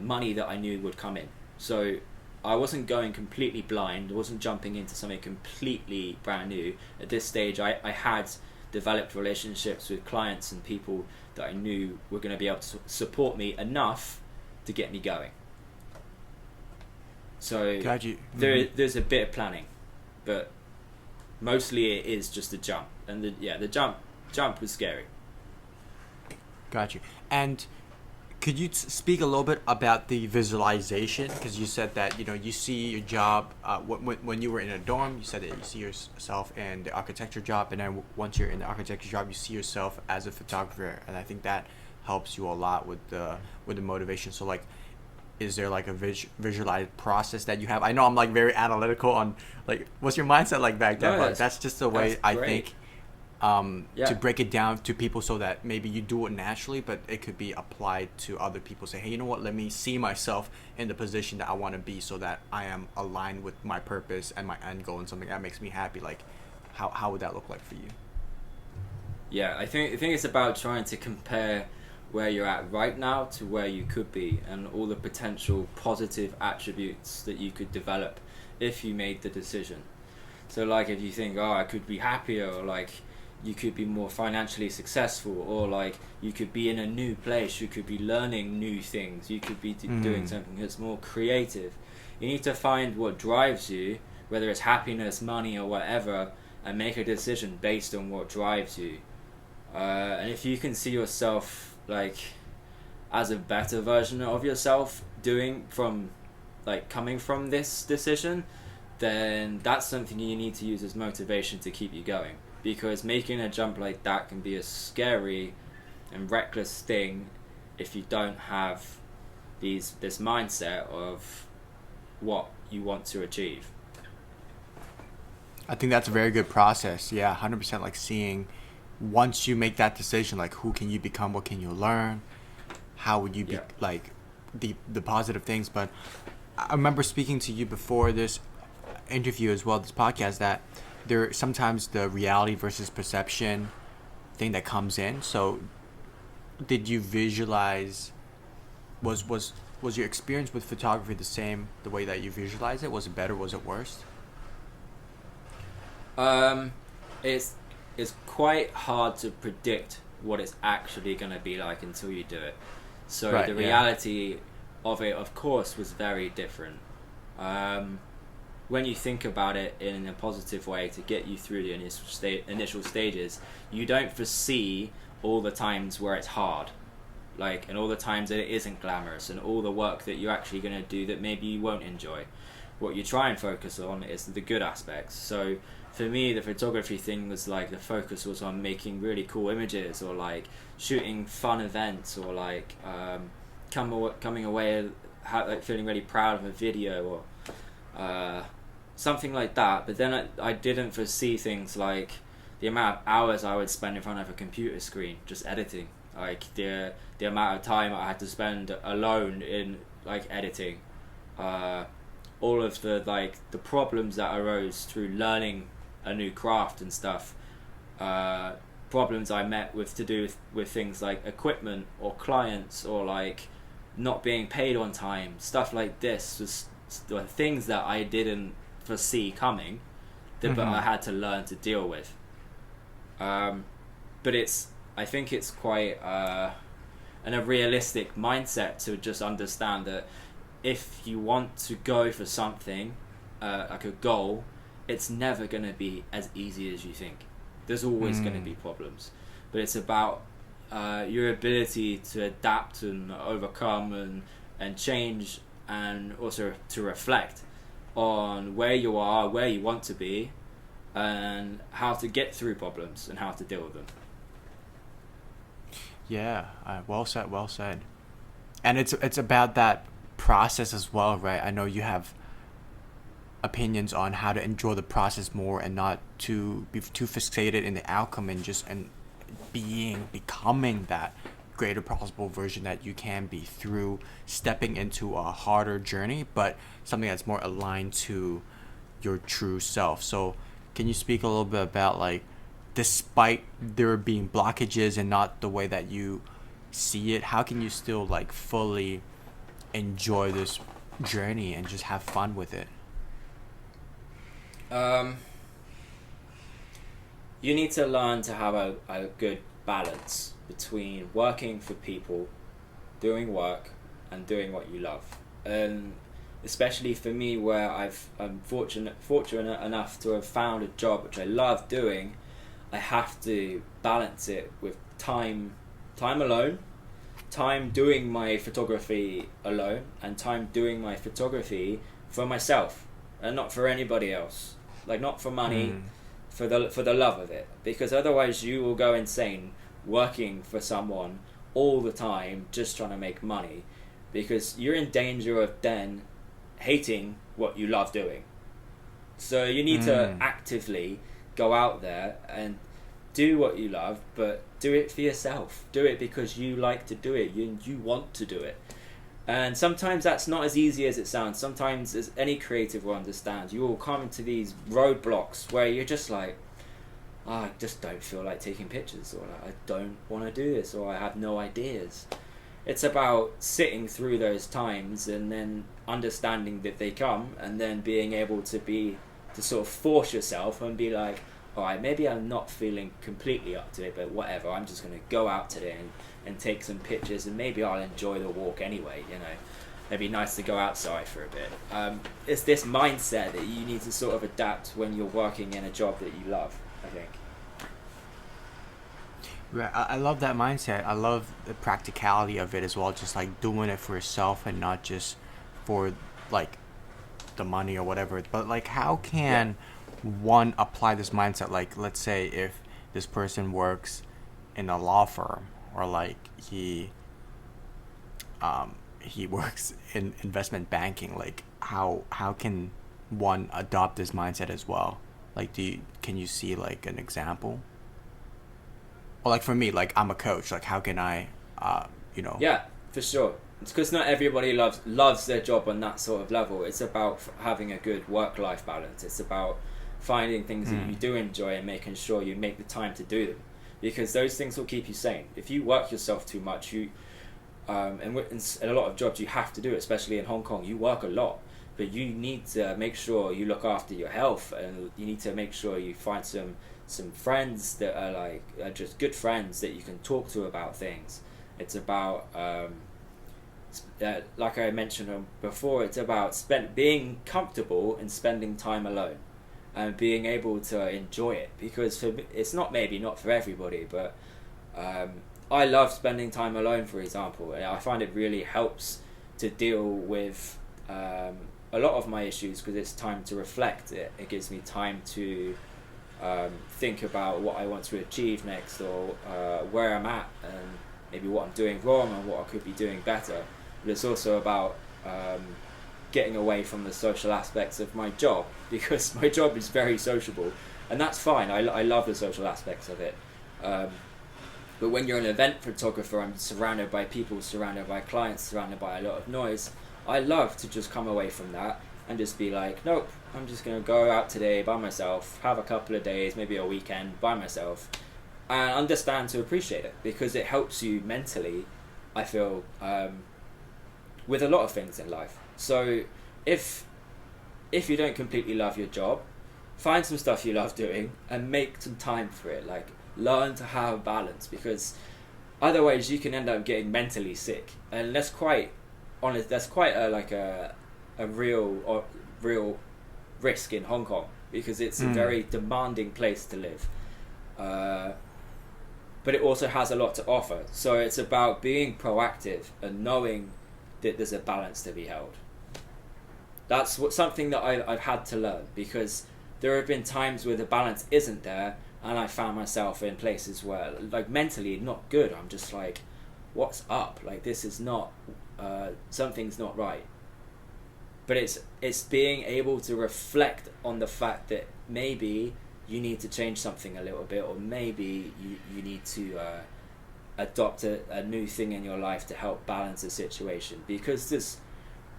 money that I knew would come in. So I wasn't going completely blind. I wasn't jumping into something completely brand new. At this stage, I had developed relationships with clients and people that I knew were going to be able to support me enough to get me going. So there's a bit of planning, but mostly it is just a jump. And the jump was scary. Got you. And could you speak a little bit about the visualization? Because you said that you see your job when you were in a dorm. You said that you see yourself in the architecture job, and then once you're in the architecture job, you see yourself as a photographer. And I think that helps you a lot with the motivation. So like, is there like a visualized process that you have? I know I'm like very analytical on like what's your mindset like back then, but that's just the way I think. To break it down to people so that maybe you do it naturally, but it could be applied to other people. Say, hey, you know what? Let me see myself in the position that I want to be, so that I am aligned with my purpose and my end goal and something that makes me happy. Like, how would that look like for you? Yeah, I think it's about trying to compare where you're at right now to where you could be, and all the potential positive attributes that you could develop if you made the decision. So like if you think, oh, I could be happier, or like you could be more financially successful, or like you could be in a new place, you could be learning new things, you could be doing something that's more creative. You need to find what drives you, whether it's happiness, money, or whatever, and make a decision based on what drives you. And if you can see yourself like as a better version of yourself coming from this decision, then that's something you need to use as motivation to keep you going. Because making a jump like that can be a scary and reckless thing if you don't have this mindset of what you want to achieve. I think that's a very good process. Yeah, 100%. Like seeing, once you make that decision, like who can you become, what can you learn, how would you be, like the positive things. But I remember speaking to you before this interview as well, this podcast, that there sometimes the reality versus perception thing that comes in. So did you visualize? Was your experience with photography the same, the way that you visualize it? Was it better? Was it worse? It's quite hard to predict what it's actually going to be like until you do it. So Right, the yeah. reality of it, of course, was very different. When you think about it in a positive way to get you through the initial stages, you don't foresee all the times where it's hard, like, and all the times that it isn't glamorous, and all the work that you're actually going to do that maybe you won't enjoy. What you try and focus on is the good aspects. So for me, the photography thing was like, the focus was on making really cool images, or like shooting fun events, or like coming away like feeling really proud of a video, or something like that. But then I didn't foresee things like the amount of hours I would spend in front of a computer screen just editing, like the amount of time I had to spend alone in like editing, all of the problems that arose through learning a new craft and stuff, problems I met with to do with things like equipment or clients, or like not being paid on time, stuff like this was the things that I didn't foresee coming, but I had to learn to deal with. But I think it's quite a realistic mindset to just understand that if you want to go for something, like a goal, it's never going to be as easy as you think. There's always going to be problems, but it's about your ability to adapt and overcome and change, and also to reflect on where you are, where you want to be, and how to get through problems and how to deal with them. Yeah, well said, well said. And it's about that process as well, right? I know you have opinions on how to enjoy the process more, and not to be too fixated in the outcome, and becoming that greater possible version that you can be through stepping into a harder journey, but something that's more aligned to your true self. So can you speak a little bit about, like, despite there being blockages and not the way that you see it, how can you still like fully enjoy this journey and just have fun with it? You need to learn to have a good balance between working for people, doing work, and doing what you love. And especially for me, where I'm fortunate enough to have found a job which I love doing, I have to balance it with time alone, time doing my photography alone, and time doing my photography for myself and not for anybody else. Like, not for money, for the love of it. Because otherwise you will go insane working for someone all the time just trying to make money, because you're in danger of then hating what you love doing. So you need to actively go out there and do what you love, but do it for yourself. Do it because you like to do it. You want to do it. And sometimes that's not as easy as it sounds. Sometimes, as any creative will understand, you will come into these roadblocks where you're just like, I just don't feel like taking pictures, or like, I don't want to do this, or I have no ideas. It's about sitting through those times and then understanding that they come, and then being able to sort of force yourself and be like, alright, maybe I'm not feeling completely up to it, but whatever, I'm just going to go out today and take some pictures, and maybe I'll enjoy the walk anyway, you know. It'd be nice to go outside for a bit. It's this mindset that you need to sort of adapt when you're working in a job that you love, I think. Right, I love that mindset. I love the practicality of it as well, just like doing it for yourself and not just for like the money or whatever. But like, how can one apply this mindset? Like, let's say if this person works in a law firm, or like he works in investment banking, like how can one adopt this mindset as well? Like, can you see like an example? Or like for me, like I'm a coach, like how can I Yeah, for sure. It's because not everybody loves their job on that sort of level. It's about having a good work-life balance. It's about finding things that you do enjoy and making sure you make the time to do them. because those things will keep you sane. If you work yourself too much, in a lot of jobs you have to do it, especially in Hong Kong, you work a lot, but you need to make sure you look after your health, and you need to make sure you find some friends that are just good friends that you can talk to about things. It's about like I mentioned before, it's about being comfortable and spending time alone and being able to enjoy it, because for me, it's not for everybody, but I love spending time alone, for example, and I find it really helps to deal with a lot of my issues, because it's time to reflect. It gives me time to think about what I want to achieve next, or where I'm at, and maybe what I'm doing wrong and what I could be doing better. But it's also about getting away from the social aspects of my job, because my job is very sociable, and that's fine. I love the social aspects of it. But when you're an event photographer, I'm surrounded by people, surrounded by clients, surrounded by a lot of noise. I love to just come away from that and just be like, nope, I'm just going to go out today by myself, have a couple of days, maybe a weekend by myself, and understand to appreciate it, because it helps you mentally, I feel, with a lot of things in life. So if you don't completely love your job, find some stuff you love doing and make some time for it. Like, learn to have balance, because otherwise you can end up getting mentally sick, and that's quite honest. That's quite a real risk in Hong Kong, because it's a very demanding place to live, but it also has a lot to offer. So it's about being proactive and knowing that there's a balance to be held. That's something that I've had to learn, because there have been times where the balance isn't there, and I found myself in places where, like, mentally not good. I'm just like, what's up? Like, this is not, something's not right. But it's being able to reflect on the fact that maybe you need to change something a little bit, or maybe you need to adopt a new thing in your life to help balance the situation. Because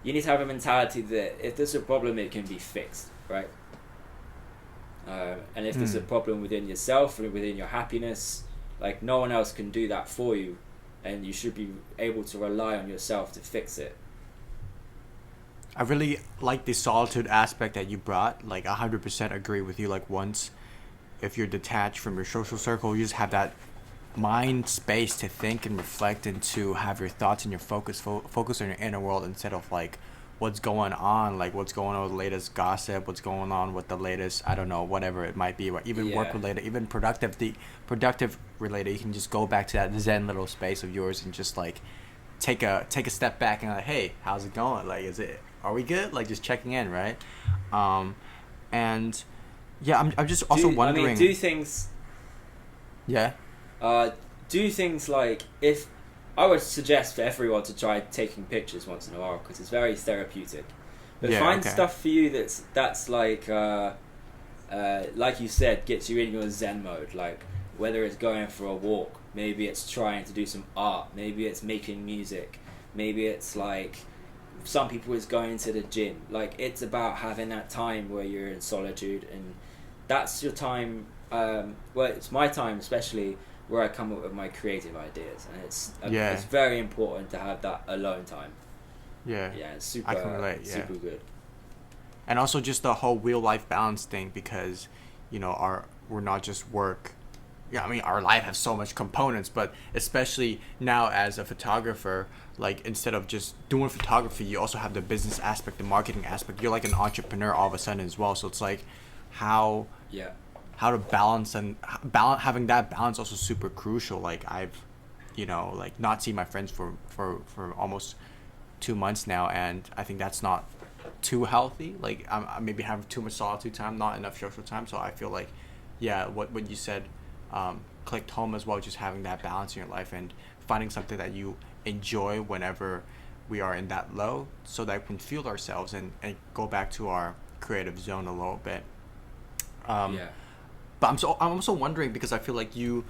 you need to have a mentality that if there's a problem, it can be fixed, right? And if there's a problem within yourself and within your happiness, like, no one else can do that for you, and you should be able to rely on yourself to fix it. I really like the solitude aspect that you brought. Like, 100% agree with you. Like, once, if you're detached from your social circle, you just have that mind space to think and reflect, and to have your thoughts and your focus on your inner world, instead of like what's going on with the latest gossip, what's going on with the latest, I don't know, whatever it might be, or even work related, even productive related. You can just go back to that zen little space of yours and just like take a step back and like, hey, how's it going? Like, are we good? Like, just checking in, right? And yeah, I'm just also wondering. Do things. Yeah. Do things like, if I would suggest for everyone to try taking pictures once in a while, because it's very therapeutic. But find stuff for you that's like you said, gets you in your zen mode. Like, whether it's going for a walk, maybe it's trying to do some art, maybe it's making music, maybe it's like, some people is going to the gym. Like, it's about having that time where you're in solitude, and that's your time. Well, it's my time especially, where I come up with my creative ideas, and it's very important to have that alone time. Yeah, it's super. I can relate. Super good. And also just the whole real life balance thing, because we're not just work. Yeah, I mean, our life has so much components, but especially now as a photographer, like, instead of just doing photography, you also have the business aspect, the marketing aspect. You're like an entrepreneur all of a sudden as well. So it's like how to balance, and having that balance also super crucial. Like, I've not seen my friends for almost 2 months now, and I think that's not too healthy. Like, I maybe have too much solitude time, not enough social time. So I feel like what you said clicked home as well, just having that balance in your life and finding something that you enjoy whenever we are in that low, so that we can fuel ourselves and go back to our creative zone a little bit. But I'm also wondering, because I feel like you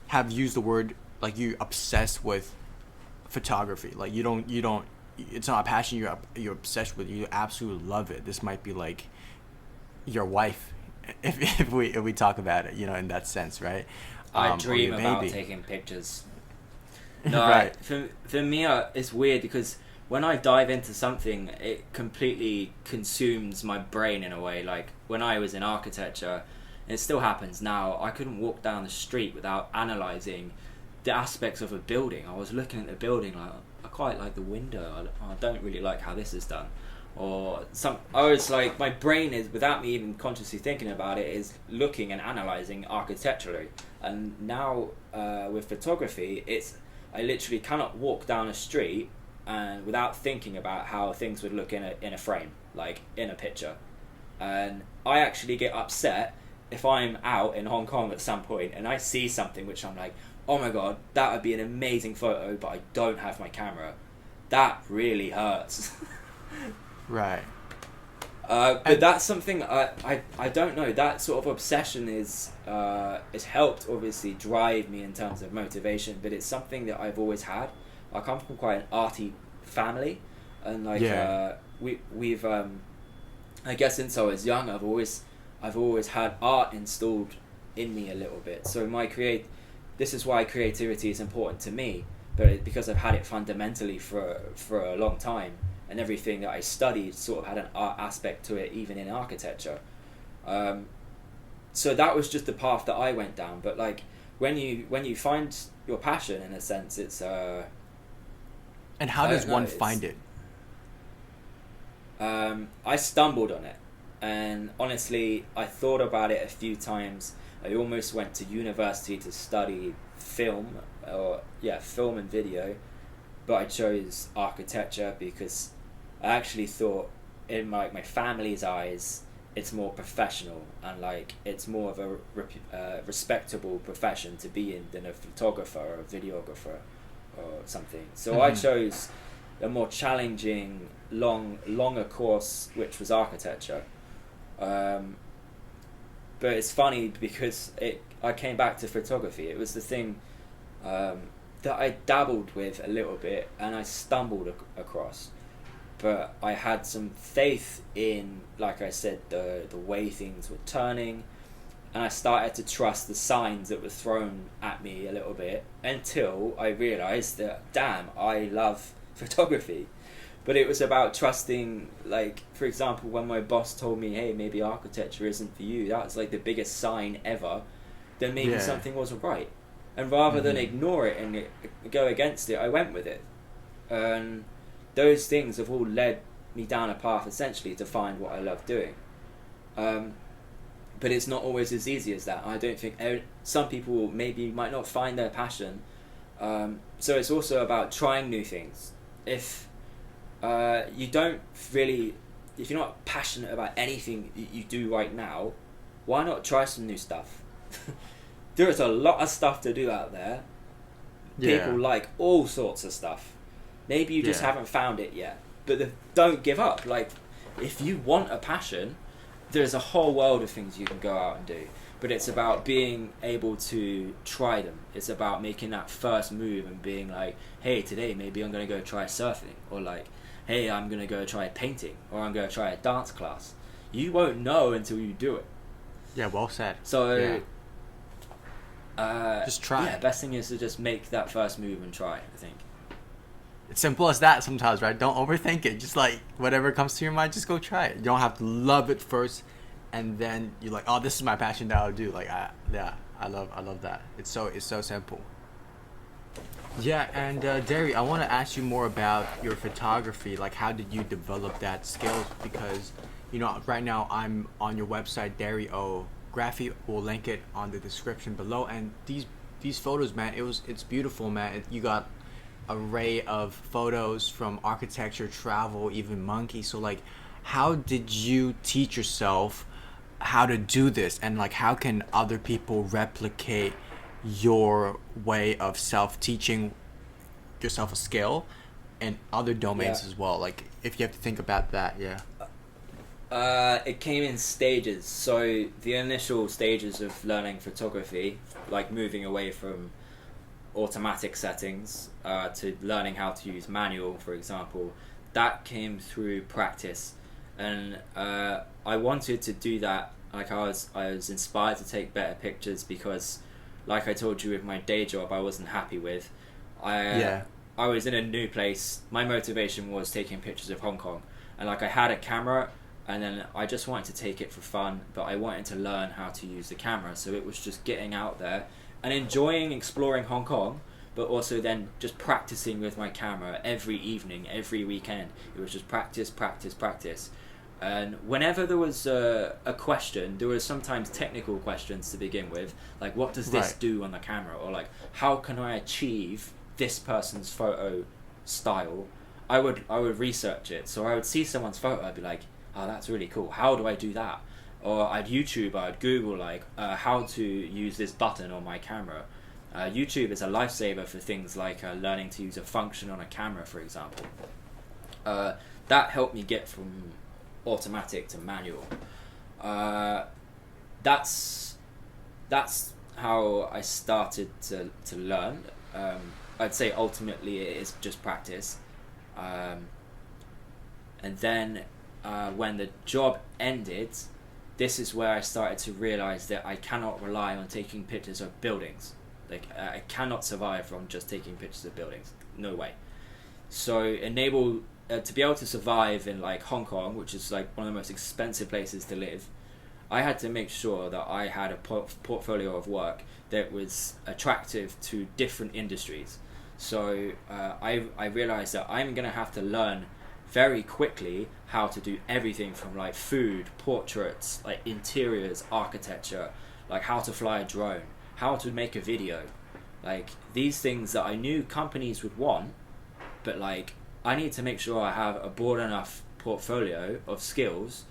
have used the word, like, you obsessed with photography. Like, you don't it's not a passion you're obsessed with. You absolutely love it. This might be like your wife, if we talk about it, in that sense, right? I or dream your about baby. taking pictures. No, Right. for me, it's weird because when I dive into something, it completely consumes my brain in a way. Like when I was in architecture, and it still happens now, I couldn't walk down the street without analysing the aspects of a building. I was looking at the building like, I quite like the window. I don't really like how this is done. Or I was like, my brain is, without me even consciously thinking about it, is looking and analysing architecturally. And now with photography, I literally cannot walk down a street and without thinking about how things would look in a frame, like in a picture. And I actually get upset if I'm out in Hong Kong at some point and I see something which I'm like, oh my god, that would be an amazing photo, but I don't have my camera. That really hurts. Right. But that's something I don't know. That sort of obsession is helped obviously drive me in terms of motivation, but it's something that I've always had. I come from quite an arty family, and like we've I guess since I was young, I've always had art installed in me a little bit. So this is why creativity is important to me, but because I've had it fundamentally for a long time. And everything that I studied sort of had an art aspect to it, even in architecture. So that was just the path that I went down. But like when you find your passion, in a sense, it's And how does one find it? I stumbled on it, and honestly, I thought about it a few times. I almost went to university to study film and video, but I chose architecture because I actually thought, in my family's eyes, it's more professional and like it's more of a respectable profession to be in than a photographer or a videographer or something. So I chose a more challenging, longer course, which was architecture. But it's funny because I came back to photography. It was the thing that I dabbled with a little bit and I stumbled across. But I had some faith in, like I said, the way things were turning, and I started to trust the signs that were thrown at me a little bit until I realised that, damn, I love photography. But it was about trusting, like, for example, when my boss told me, hey, maybe architecture isn't for you, that was like the biggest sign ever, then maybe something wasn't right. And rather than ignore it and go against it, I went with it. And those things have all led me down a path, essentially, to find what I love doing. But it's not always as easy as that. I don't think some people might not find their passion. So it's also about trying new things. If if you're not passionate about anything you do right now, why not try some new stuff? There is a lot of stuff to do out there. People like all sorts of stuff. Maybe you just haven't found it yet. But don't give up. Like, if you want a passion, there's a whole world of things you can go out and do. But it's about being able to try them. It's about making that first move and being like, hey, today maybe I'm going to go try surfing. Or like, hey, I'm going to go try painting. Or I'm going to try a dance class. You won't know until you do it. Yeah, well said. So... just try. Yeah, best thing is to just make that first move and try, I think. It's simple as that sometimes, right? Don't overthink it. Just like whatever comes to your mind, just go try it. You don't have to love it first, and then you're like, oh, this is my passion that I'll do. Like, I love that. It's so simple. Yeah, and Derry, I want to ask you more about your photography. Like, how did you develop that skill? Because, right now I'm on your website, Derry Graphy. We'll link it on the description below. And these photos, man, it's beautiful, man. You got array of photos from architecture, travel, even monkeys. So like, how did you teach yourself how to do this, and like how can other people replicate your way of teaching yourself a skill in other domains as well? Like, if you have to think about that. It came in stages. So the initial stages of learning photography, like moving away from automatic settings to learning how to use manual, for example, that came through practice. And I wanted to do that. Like, I was inspired to take better pictures because like I told you with my day job, I wasn't happy with. I was in a new place. My motivation was taking pictures of Hong Kong, and like I had a camera, and then I just wanted to take it for fun, but I wanted to learn how to use the camera. So it was just getting out there and enjoying exploring Hong Kong, but also then just practicing with my camera every evening, every weekend. It was just practice, practice, practice. And whenever there was a question, there were sometimes technical questions to begin with, like what does this do on the camera, or like how can I achieve this person's photo style. I would research it. So I would see someone's photo, I'd be like, oh, that's really cool, how do I do that? Or I'd Google like how to use this button on my camera. YouTube is a lifesaver for things like learning to use a function on a camera, for example. That helped me get from automatic to manual. That's how I started to learn. I'd say ultimately it is just practice. And then when the job ended, this is where I started to realize that I cannot rely on taking pictures of buildings. Like I cannot survive from just taking pictures of buildings. No way. So to be able to survive in like Hong Kong, which is like one of the most expensive places to live, I had to make sure that I had a portfolio of work that was attractive to different industries. So I realized that I'm going to have to learn very quickly how to do everything from like food, portraits, like interiors, architecture, like how to fly a drone, how to make a video. Like these things that I knew companies would want, but like I need to make sure I have a broad enough portfolio of skills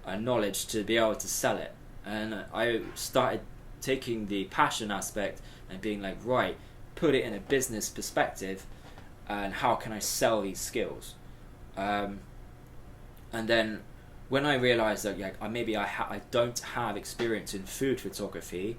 and knowledge to be able to sell it. And I started taking the passion aspect and being like, right, put it in a business perspective, and how can I sell these skills? And then when I realized that I don't have experience in food photography,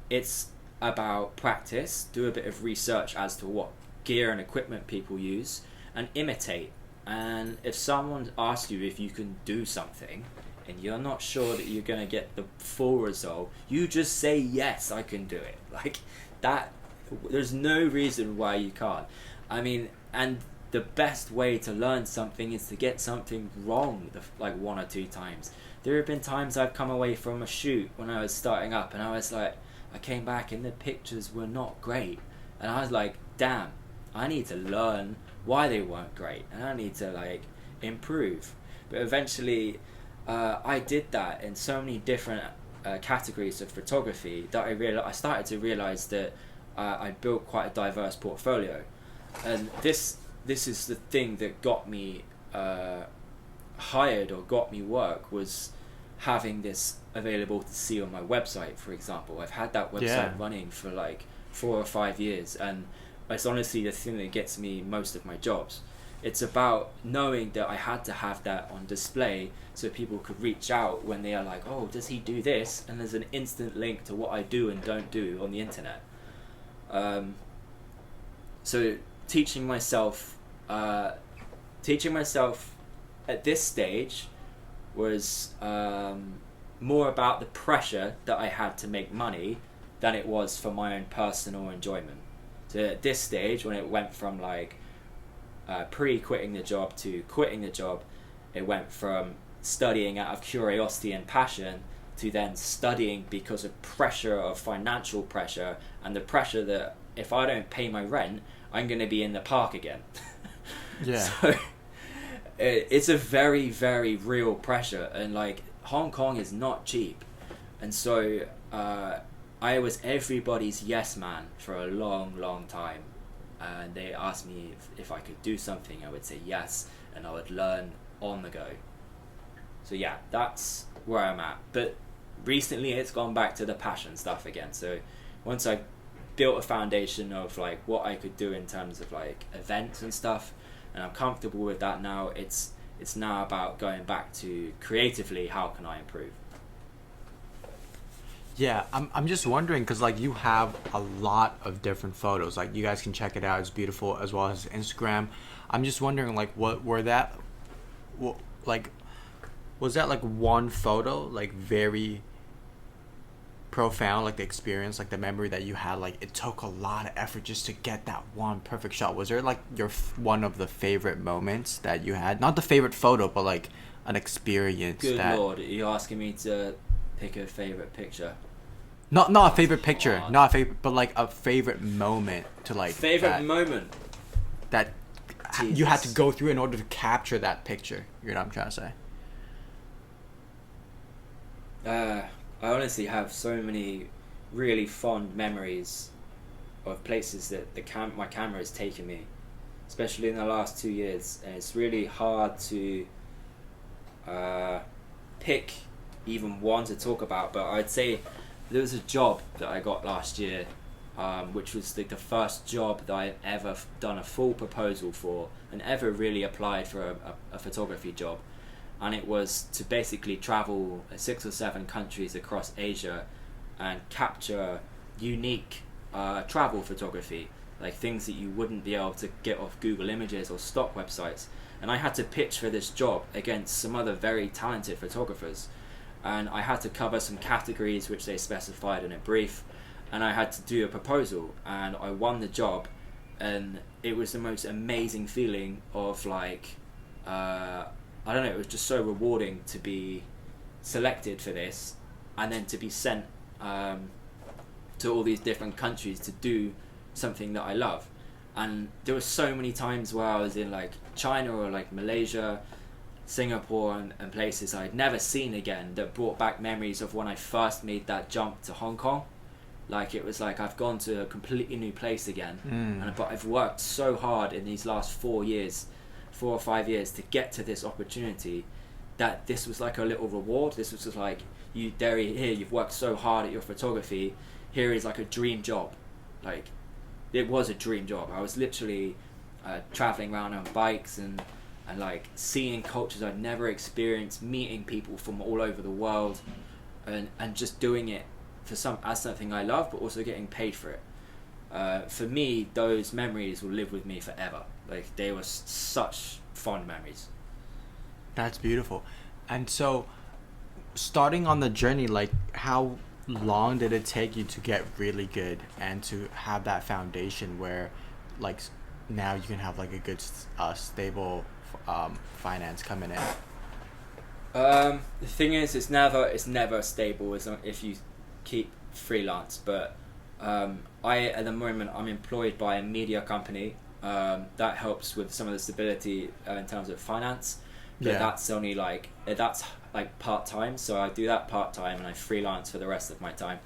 it's about practice, do a bit of research as to what gear and equipment people use, and imitate. And if someone asks you if you can do something and you're not sure that you're going to get the full result, you just say, yes, I can do it. Like that, there's no reason why you can't. I mean, and the best way to learn something is to get something wrong like one or two times. There have been times I've come away from a shoot when I was starting up, and I was like, I came back and the pictures were not great, and I was like, damn, I need to learn why they weren't great, and I need to like improve. But eventually I did that in so many different categories of photography that I started to realize that I built quite a diverse portfolio. And this is the thing that got me hired or got me work, was having this available to see on my website, for example. I've had that website running for like 4 or 5 years, and it's honestly the thing that gets me most of my jobs. It's about knowing that I had to have that on display so people could reach out when they are like, oh, does he do this? And there's an instant link to what I do and don't do on the internet. So teaching myself at this stage was more about the pressure that I had to make money than it was for my own personal enjoyment. So at this stage, when it went from like pre-quitting the job to quitting the job, it went from studying out of curiosity and passion to then studying because of pressure, of financial pressure, and the pressure that if I don't pay my rent, I'm going to be in the park again. Yeah. So it's a very, very real pressure, and like Hong Kong is not cheap. And so I was everybody's yes man for a long, long time. And they asked me if I could do something, I would say yes, and I would learn on the go. So yeah, that's where I'm at. But recently it's gone back to the passion stuff again. So once I built a foundation of like what I could do in terms of like events and stuff, and I'm comfortable with that now, it's now about going back to creatively, how can I improve? Yeah, I'm just wondering, because like you have a lot of different photos. Like you guys can check it out; it's beautiful, as well as Instagram. I'm just wondering, like, was that like one photo like very profound, like the experience, like the memory that you had, like it took a lot of effort just to get that one perfect shot? Was there like one of the favorite moments that you had? Not the favorite photo, but like an experience. Good Lord, are you asking me to pick a favorite picture? Not a favorite picture, not a favorite, but like a favorite moment to like. Favorite moment. That Jesus. You had to go through in order to capture that picture. You know what I'm trying to say? I honestly have so many really fond memories of places that my camera has taken me, especially in the last 2 years, and it's really hard to pick even one to talk about. But I'd say there was a job that I got last year, which was the first job that I've ever done a full proposal for and ever really applied for a photography job. And it was to basically travel 6 or 7 countries across Asia and capture unique travel photography, like things that you wouldn't be able to get off Google Images or stock websites. And I had to pitch for this job against some other very talented photographers, and I had to cover some categories which they specified in a brief, and I had to do a proposal, and I won the job. And it was the most amazing feeling of like I don't know, it was just so rewarding to be selected for this and then to be sent to all these different countries to do something that I love. And there were so many times where I was in like China or like Malaysia, Singapore and places I'd never seen again, that brought back memories of when I first made that jump to Hong Kong. Like it was like I've gone to a completely new place again, but I've worked so hard in these last 4 or 5 years to get to this opportunity, that this was like a little reward. This was just like, you, Derry, here you've worked so hard at your photography, here is like a dream job. Like it was a dream job. I was literally traveling around on bikes and like seeing cultures I'd never experienced, meeting people from all over the world, and just doing it for something I love, but also getting paid for it. For me, those memories will live with me forever. Like they were such fond memories. That's beautiful. And so, starting on the journey, like how long did it take you to get really good and to have that foundation where, like, now you can have like a good, stable finance coming in? The thing is, it's never stable if you keep freelance. But at the moment I'm employed by a media company. That helps with some of the stability in terms of finance, but that's only like part-time, so I do that part-time and I freelance for the rest of my time.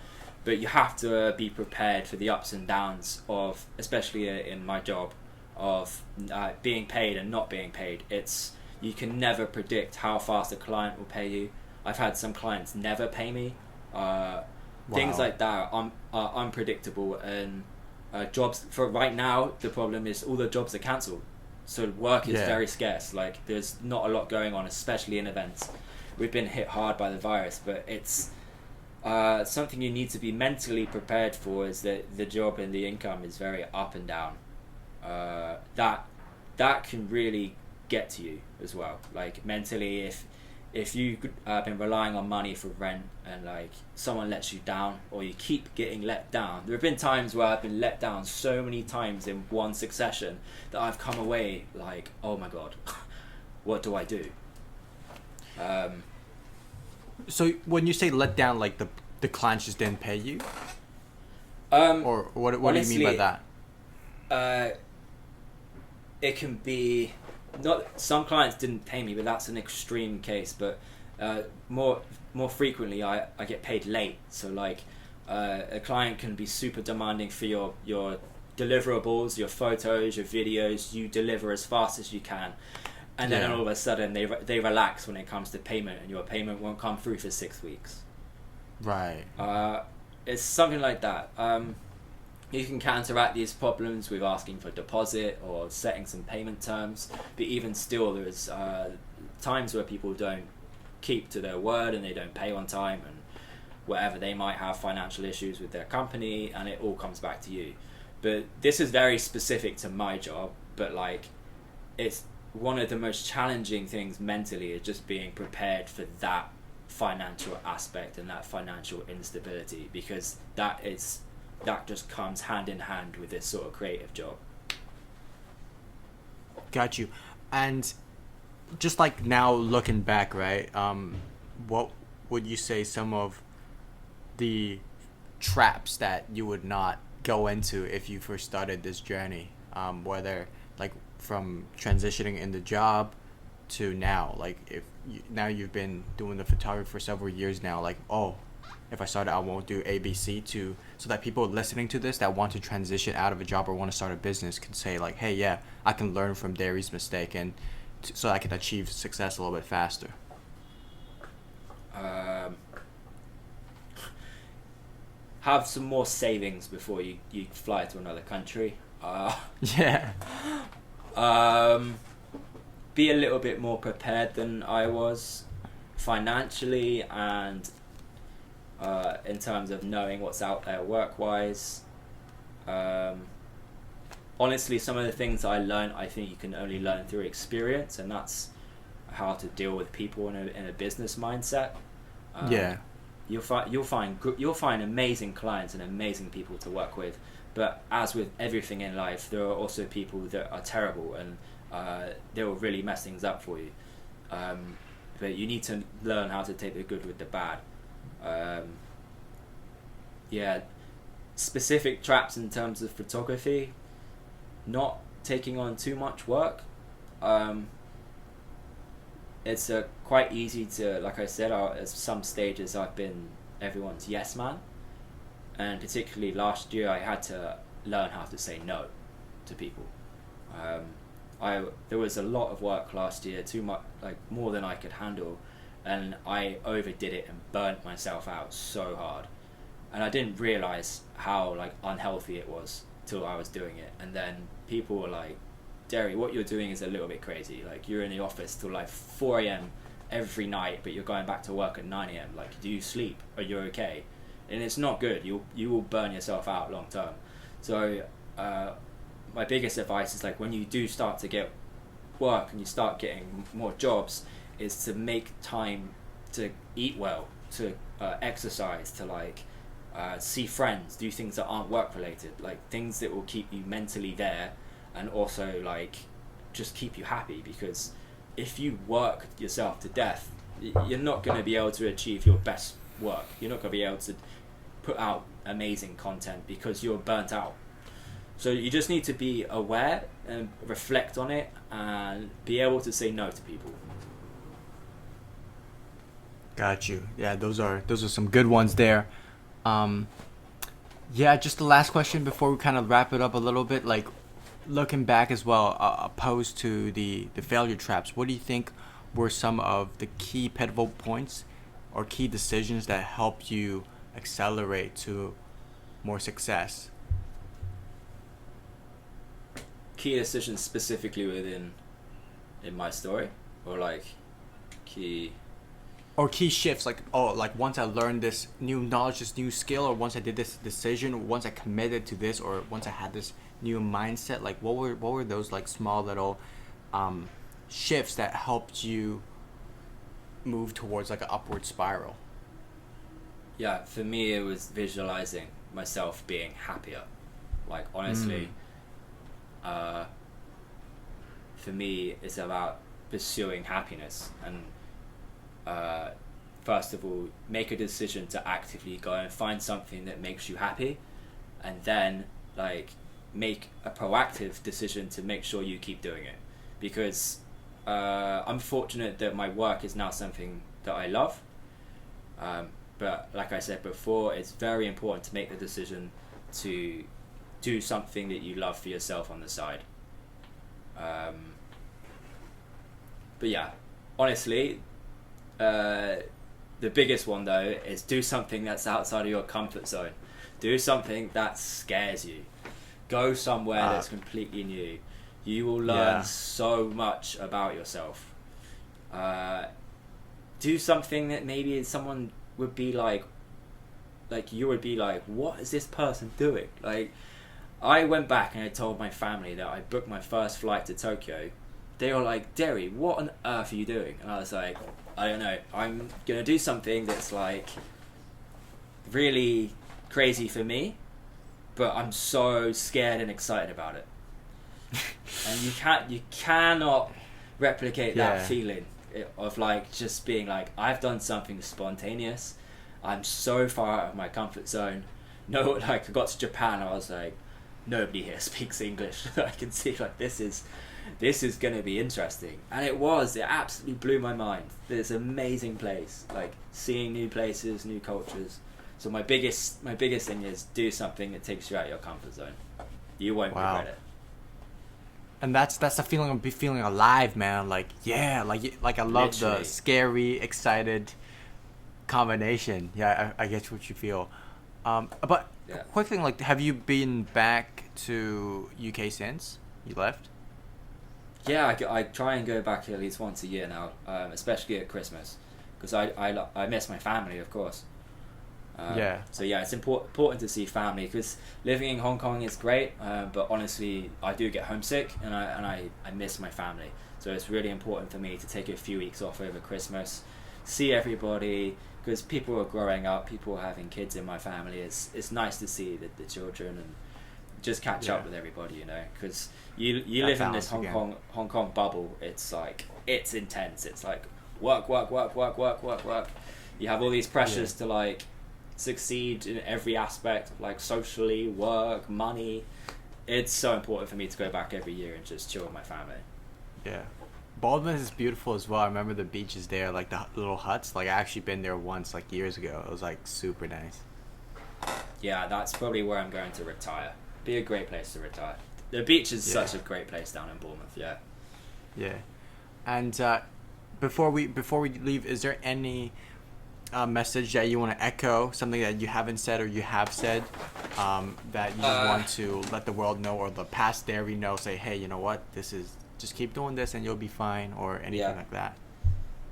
But you have to be prepared for the ups and downs of, especially in my job, of being paid and not being paid. You can never predict how fast a client will pay you. I've had some clients never pay me. Things like that are unpredictable, and jobs for right now, the problem is all the jobs are cancelled, so work is very scarce. Like there's not a lot going on, especially in events. We've been hit hard by the virus, but it's something you need to be mentally prepared for, is that the job and the income is very up and down. That can really get to you as well, like mentally. If you've been relying on money for rent and like someone lets you down, or you keep getting let down. There have been times where I've been let down so many times in one succession that I've come away like, oh my god, what do I do? So when you say let down, like the clients just didn't pay you? Or what honestly, do you mean by that? It can be... Not some clients didn't pay me, but that's an extreme case. But more frequently, I get paid late. So like a client can be super demanding for your deliverables, your photos, your videos. You deliver as fast as you can, and then all of a sudden they relax when it comes to payment, and your payment won't come through for 6 weeks. Right. It's something like that. You can counteract these problems with asking for deposit or setting some payment terms, but even still, there's times where people don't keep to their word and they don't pay on time, and whatever, they might have financial issues with their company, and it all comes back to you. But this is very specific to my job, but like it's one of the most challenging things mentally, is just being prepared for that financial aspect and that financial instability, because that just comes hand in hand with this sort of creative job. Got you. And just like now looking back, right? What would you say some of the traps that you would not go into if you first started this journey? Whether like from transitioning in the job to now, like if now you've been doing the photography for several years now, like, oh, if I started, I won't do ABC, to so that people listening to this that want to transition out of a job or want to start a business can say like, hey, yeah, I can learn from Derry's mistake, and so I can achieve success a little bit faster. Have some more savings before you fly to another country. Yeah. Be a little bit more prepared than I was financially, and in terms of knowing what's out there work-wise. Honestly, some of the things I learned, I think you can only learn through experience, and that's how to deal with people in a business mindset. Yeah. You'll find amazing clients and amazing people to work with, but as with everything in life, there are also people that are terrible, and they will really mess things up for you. But you need to learn how to take the good with the bad. Yeah, specific traps in terms of photography, not taking on too much work. It's quite easy to, like I said, at some stages I've been everyone's yes man, and particularly last year I had to learn how to say no to people. There was a lot of work last year, too much, like more than I could handle, and I overdid it and burnt myself out so hard, and I didn't realize how like unhealthy it was till I was doing it. And then people were like, Derry, what you're doing is a little bit crazy. Like, you're in the office till like 4 a.m. every night, but you're going back to work at 9 a.m. Like, do you sleep? Are you okay? And it's not good. You will burn yourself out long term. So my biggest advice is, like, when you do start to get work and you start getting more jobs, is to make time to eat well, to exercise, to like see friends, do things that aren't work related, like things that will keep you mentally there, and also like just keep you happy. Because if you work yourself to death, you're not going to be able to achieve your best work. You're not going to be able to put out amazing content because you're burnt out. So you just need to be aware and reflect on it and be able to say no to people. Got you. Yeah, those are some good ones there. Yeah, just the last question before we kind of wrap it up a little bit, like looking back as well, opposed to the failure traps, what do you think were some of the key pivotal points or key decisions that helped you accelerate to more success? Key decisions specifically in my story, or like key shifts, like, oh, like once I learned this new knowledge, this new skill, or once I did this decision, once I committed to this, or once I had this new mindset, like what were those like small little shifts that helped you move towards like an upward spiral? Yeah, for me it was visualizing myself being happier. Like, honestly, for me it's about pursuing happiness, and first of all, make a decision to actively go and find something that makes you happy, and then like make a proactive decision to make sure you keep doing it. Because I'm fortunate that my work is now something that I love, but like I said before, it's very important to make the decision to do something that you love for yourself on the side. But yeah, honestly, the biggest one though is do something that's outside of your comfort zone. Do something that scares you. Go somewhere that's completely new. You will learn so much about yourself. Do something that maybe someone would be like you would be like, what is this person doing? Like, I went back and I told my family that I booked my first flight to Tokyo they were like, Derry, what on earth are you doing? And I was like, I don't know. I'm gonna do something that's like really crazy for me, but I'm so scared and excited about it. And you cannot replicate that feeling of like just being like, I've done something spontaneous. I'm so far out of my comfort zone. No, like I got to Japan, I was like, nobody here speaks English. I can see like this is gonna be interesting, and it absolutely blew my mind. It's an amazing place, like seeing new places, new cultures. So my biggest thing is do something that takes you out of your comfort zone. You won't regret it. And that's the feeling of feeling alive, man. Like I love Literally. the scary, excited combination. Yeah, I get what you feel. But quick thing, like, have you been back to UK since you left? Yeah, I try and go back at least once a year now, especially at Christmas, because I miss my family, of course. So yeah, it's important to see family, because living in Hong Kong is great, but honestly, I do get homesick, and I miss my family. So it's really important for me to take a few weeks off over Christmas, see everybody, because people are growing up, people are having kids in my family. It's nice to see the children and just catch up with everybody, you know, because you live in this Hong Kong bubble. It's like, it's intense. It's like work. You have all these pressures to like succeed in every aspect, like socially, work, money. It's so important for me to go back every year and just chill with my family. Yeah. Bournemouth is beautiful as well. I remember the beaches there, like the little huts. Like, I actually been there once, like years ago. It was like super nice. Yeah, that's probably where I'm going to retire. Be a great place to retire. The beach is such a great place down in Bournemouth. Yeah. And before we leave, is there any message that you want to echo, something that you haven't said or you have said, that you just want to let the world know, or the past Derry know? Say, hey, you know what, just keep doing this and you'll be fine, or anything like that.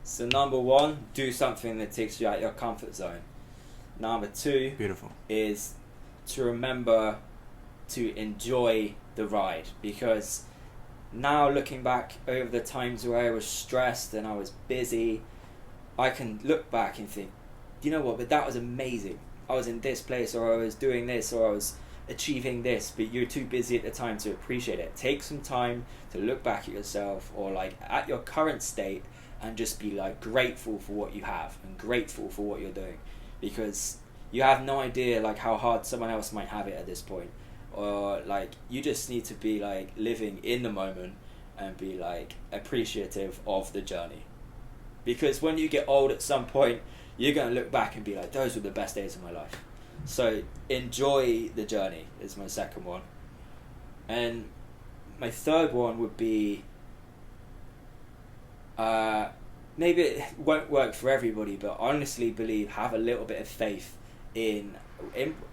So number one, do something that takes you out of your comfort zone. Number two, beautiful, is to remember to enjoy the ride, because now looking back over the times where I was stressed and I was busy, I can look back and think, you know what, but that was amazing. I was in this place, or I was doing this, or I was achieving this, but you're too busy at the time to appreciate it. Take some time to look back at yourself, or like at your current state, and just be like grateful for what you have and grateful for what you're doing, because you have no idea like how hard someone else might have it at this point, or like you just need to be like living in the moment and be like appreciative of the journey, because when you get old at some point, you're going to look back and be like, those were the best days of my life. So enjoy the journey is my second one. And my third one would be, maybe it won't work for everybody, but I honestly believe, have a little bit of faith in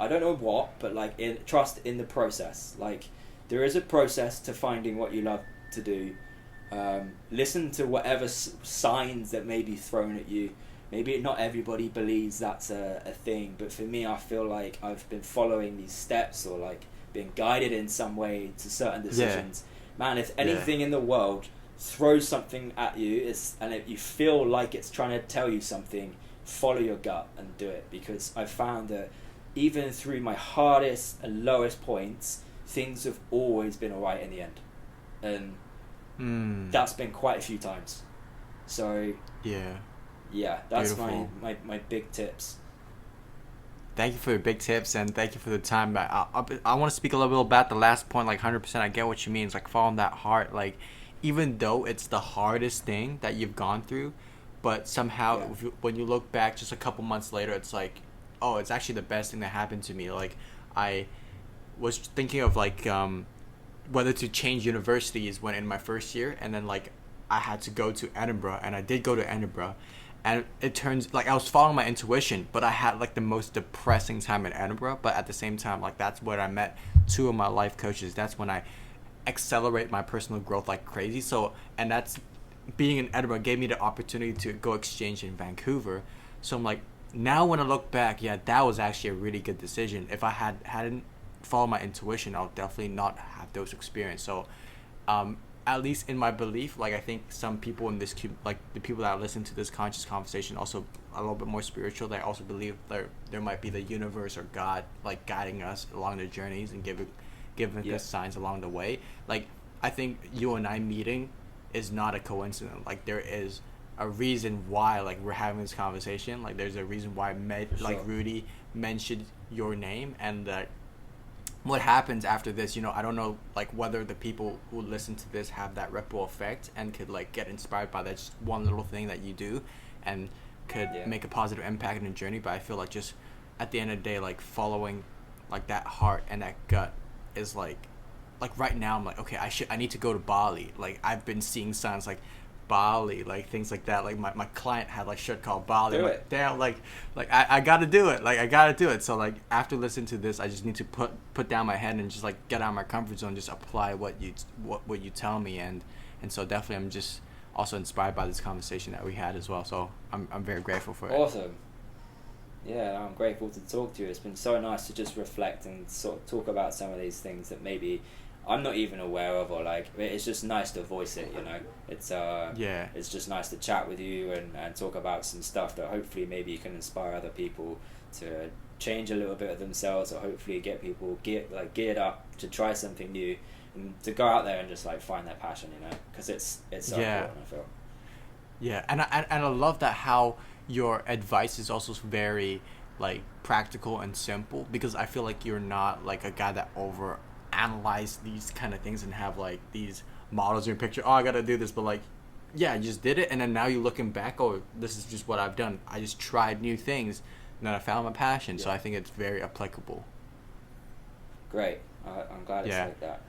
I don't know what, but like trust in the process. Like, there is a process to finding what you love to do. Listen to whatever signs that may be thrown at you. Maybe not everybody believes that's a thing, but for me, I feel like I've been following these steps, or like being guided in some way to certain decisions. Man, if anything in the world throws something at you, and if you feel like it's trying to tell you something, follow your gut and do it, because I've found that even through my hardest and lowest points, things have always been alright in the end. And that's been quite a few times. So yeah, that's my big tips. Thank you for your big tips, and thank you for the time. I want to speak a little bit about the last point, like 100%. I get what you mean. It's like following that heart. Like, even though it's the hardest thing that you've gone through, but somehow when you look back just a couple months later, it's like, oh, it's actually the best thing that happened to me. Like, I was thinking of like whether to change universities when in my first year, and then like I had to go to Edinburgh, and I did go to Edinburgh. And it turns, like, I was following my intuition, but I had, like, the most depressing time in Edinburgh. But at the same time, like, that's where I met two of my life coaches. That's when I accelerate my personal growth like crazy. So, and that's, being in Edinburgh gave me the opportunity to go exchange in Vancouver. So I'm like, now when I look back, that was actually a really good decision. If I hadn't followed my intuition, I'll definitely not have those experiences. So, at least in my belief, like I think some people in this like the people that listen to this conscious conversation also a little bit more spiritual. They also believe there might be the universe or God like guiding us along the journeys and giving us signs along the way. Like I think you and I meeting is not a coincidence. Like there is a reason why like we're having this conversation. Like there's a reason why like Rudy mentioned your name, and that what happens after this, you know, I don't know like whether the people who listen to this have that ripple effect and could like get inspired by that just one little thing that you do and could make a positive impact in the journey. But I feel like just at the end of the day, like following like that heart and that gut is like right now I'm like, okay, I need to go to Bali. Like I've been seeing signs like Bali, like things like that. Like my client had like shit called Bali. I'm like, damn, like I gotta do it. Like I gotta do it. So like after listening to this, I just need to put down my head and just like get out of my comfort zone, just apply what you tell me, and so definitely I'm just also inspired by this conversation that we had as well. So I'm very grateful for it. Awesome. Yeah, I'm grateful to talk to you. It's been so nice to just reflect and sort of talk about some of these things that maybe I'm not even aware of, or like it's just nice to voice it, you know. It's just nice to chat with you and talk about some stuff that hopefully maybe you can inspire other people to change a little bit of themselves, or hopefully get people geared up to try something new and to go out there and just like find their passion, you know, because it's so important, I feel. Yeah, and I love that how your advice is also very like practical and simple, because I feel like you're not like a guy that analyze these kind of things and have like these models in your picture. Oh, I gotta do this, but like, yeah, you just did it, and then now you're looking back. Oh, this is just what I've done. I just tried new things, and then I found my passion. Yeah. So I think it's very applicable. Great, I'm glad it's like that.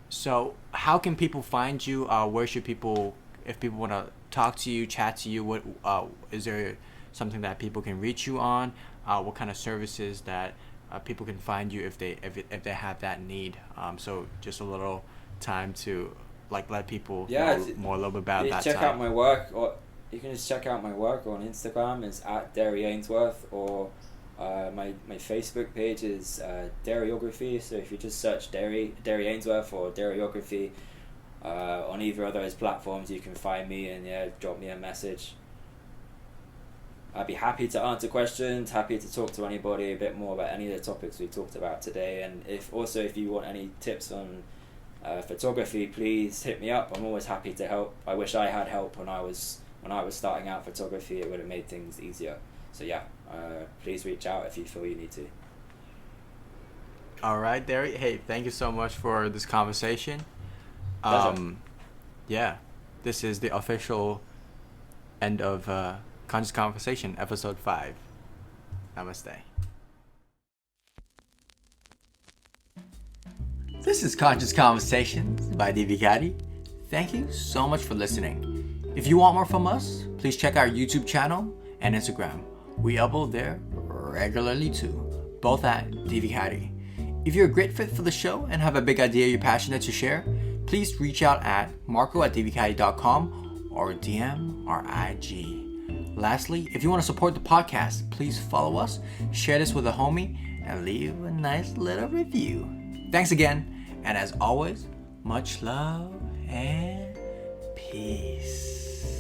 So, how can people find you? Where should people, if people want to talk to you, chat to you? What is there something that people can reach you on? What kind of services that people can find you if they have that need. So just a little time to like let people know more a little bit about that. Check out my work, or you can just check out my work on Instagram. It's at Derry Ainsworth, or my Facebook page is Derryography. So if you just search Derry Ainsworth or Derryography on either of those platforms, you can find me and drop me a message. I'd be happy to answer questions, happy to talk to anybody a bit more about any of the topics we talked about today. And if you want any tips on photography, please hit me up. I'm always happy to help. I wish I had help when I was starting out photography. It would have made things easier. So please reach out if you feel you need to. All right, Derry. Hey, thank you so much for this conversation. This is the official end of Conscious Conversation, episode 5. Namaste. This is Conscious Conversations by Divicati. Thank you so much for listening. If you want more from us, please check our YouTube channel and Instagram. We upload there regularly too, both at Divicati. If you're a great fit for the show and have a big idea you're passionate to share, please reach out at marco@divicati.com or DM our IG. Lastly, if you want to support the podcast, please follow us, share this with a homie, and leave a nice little review. Thanks again, and as always, much love and peace.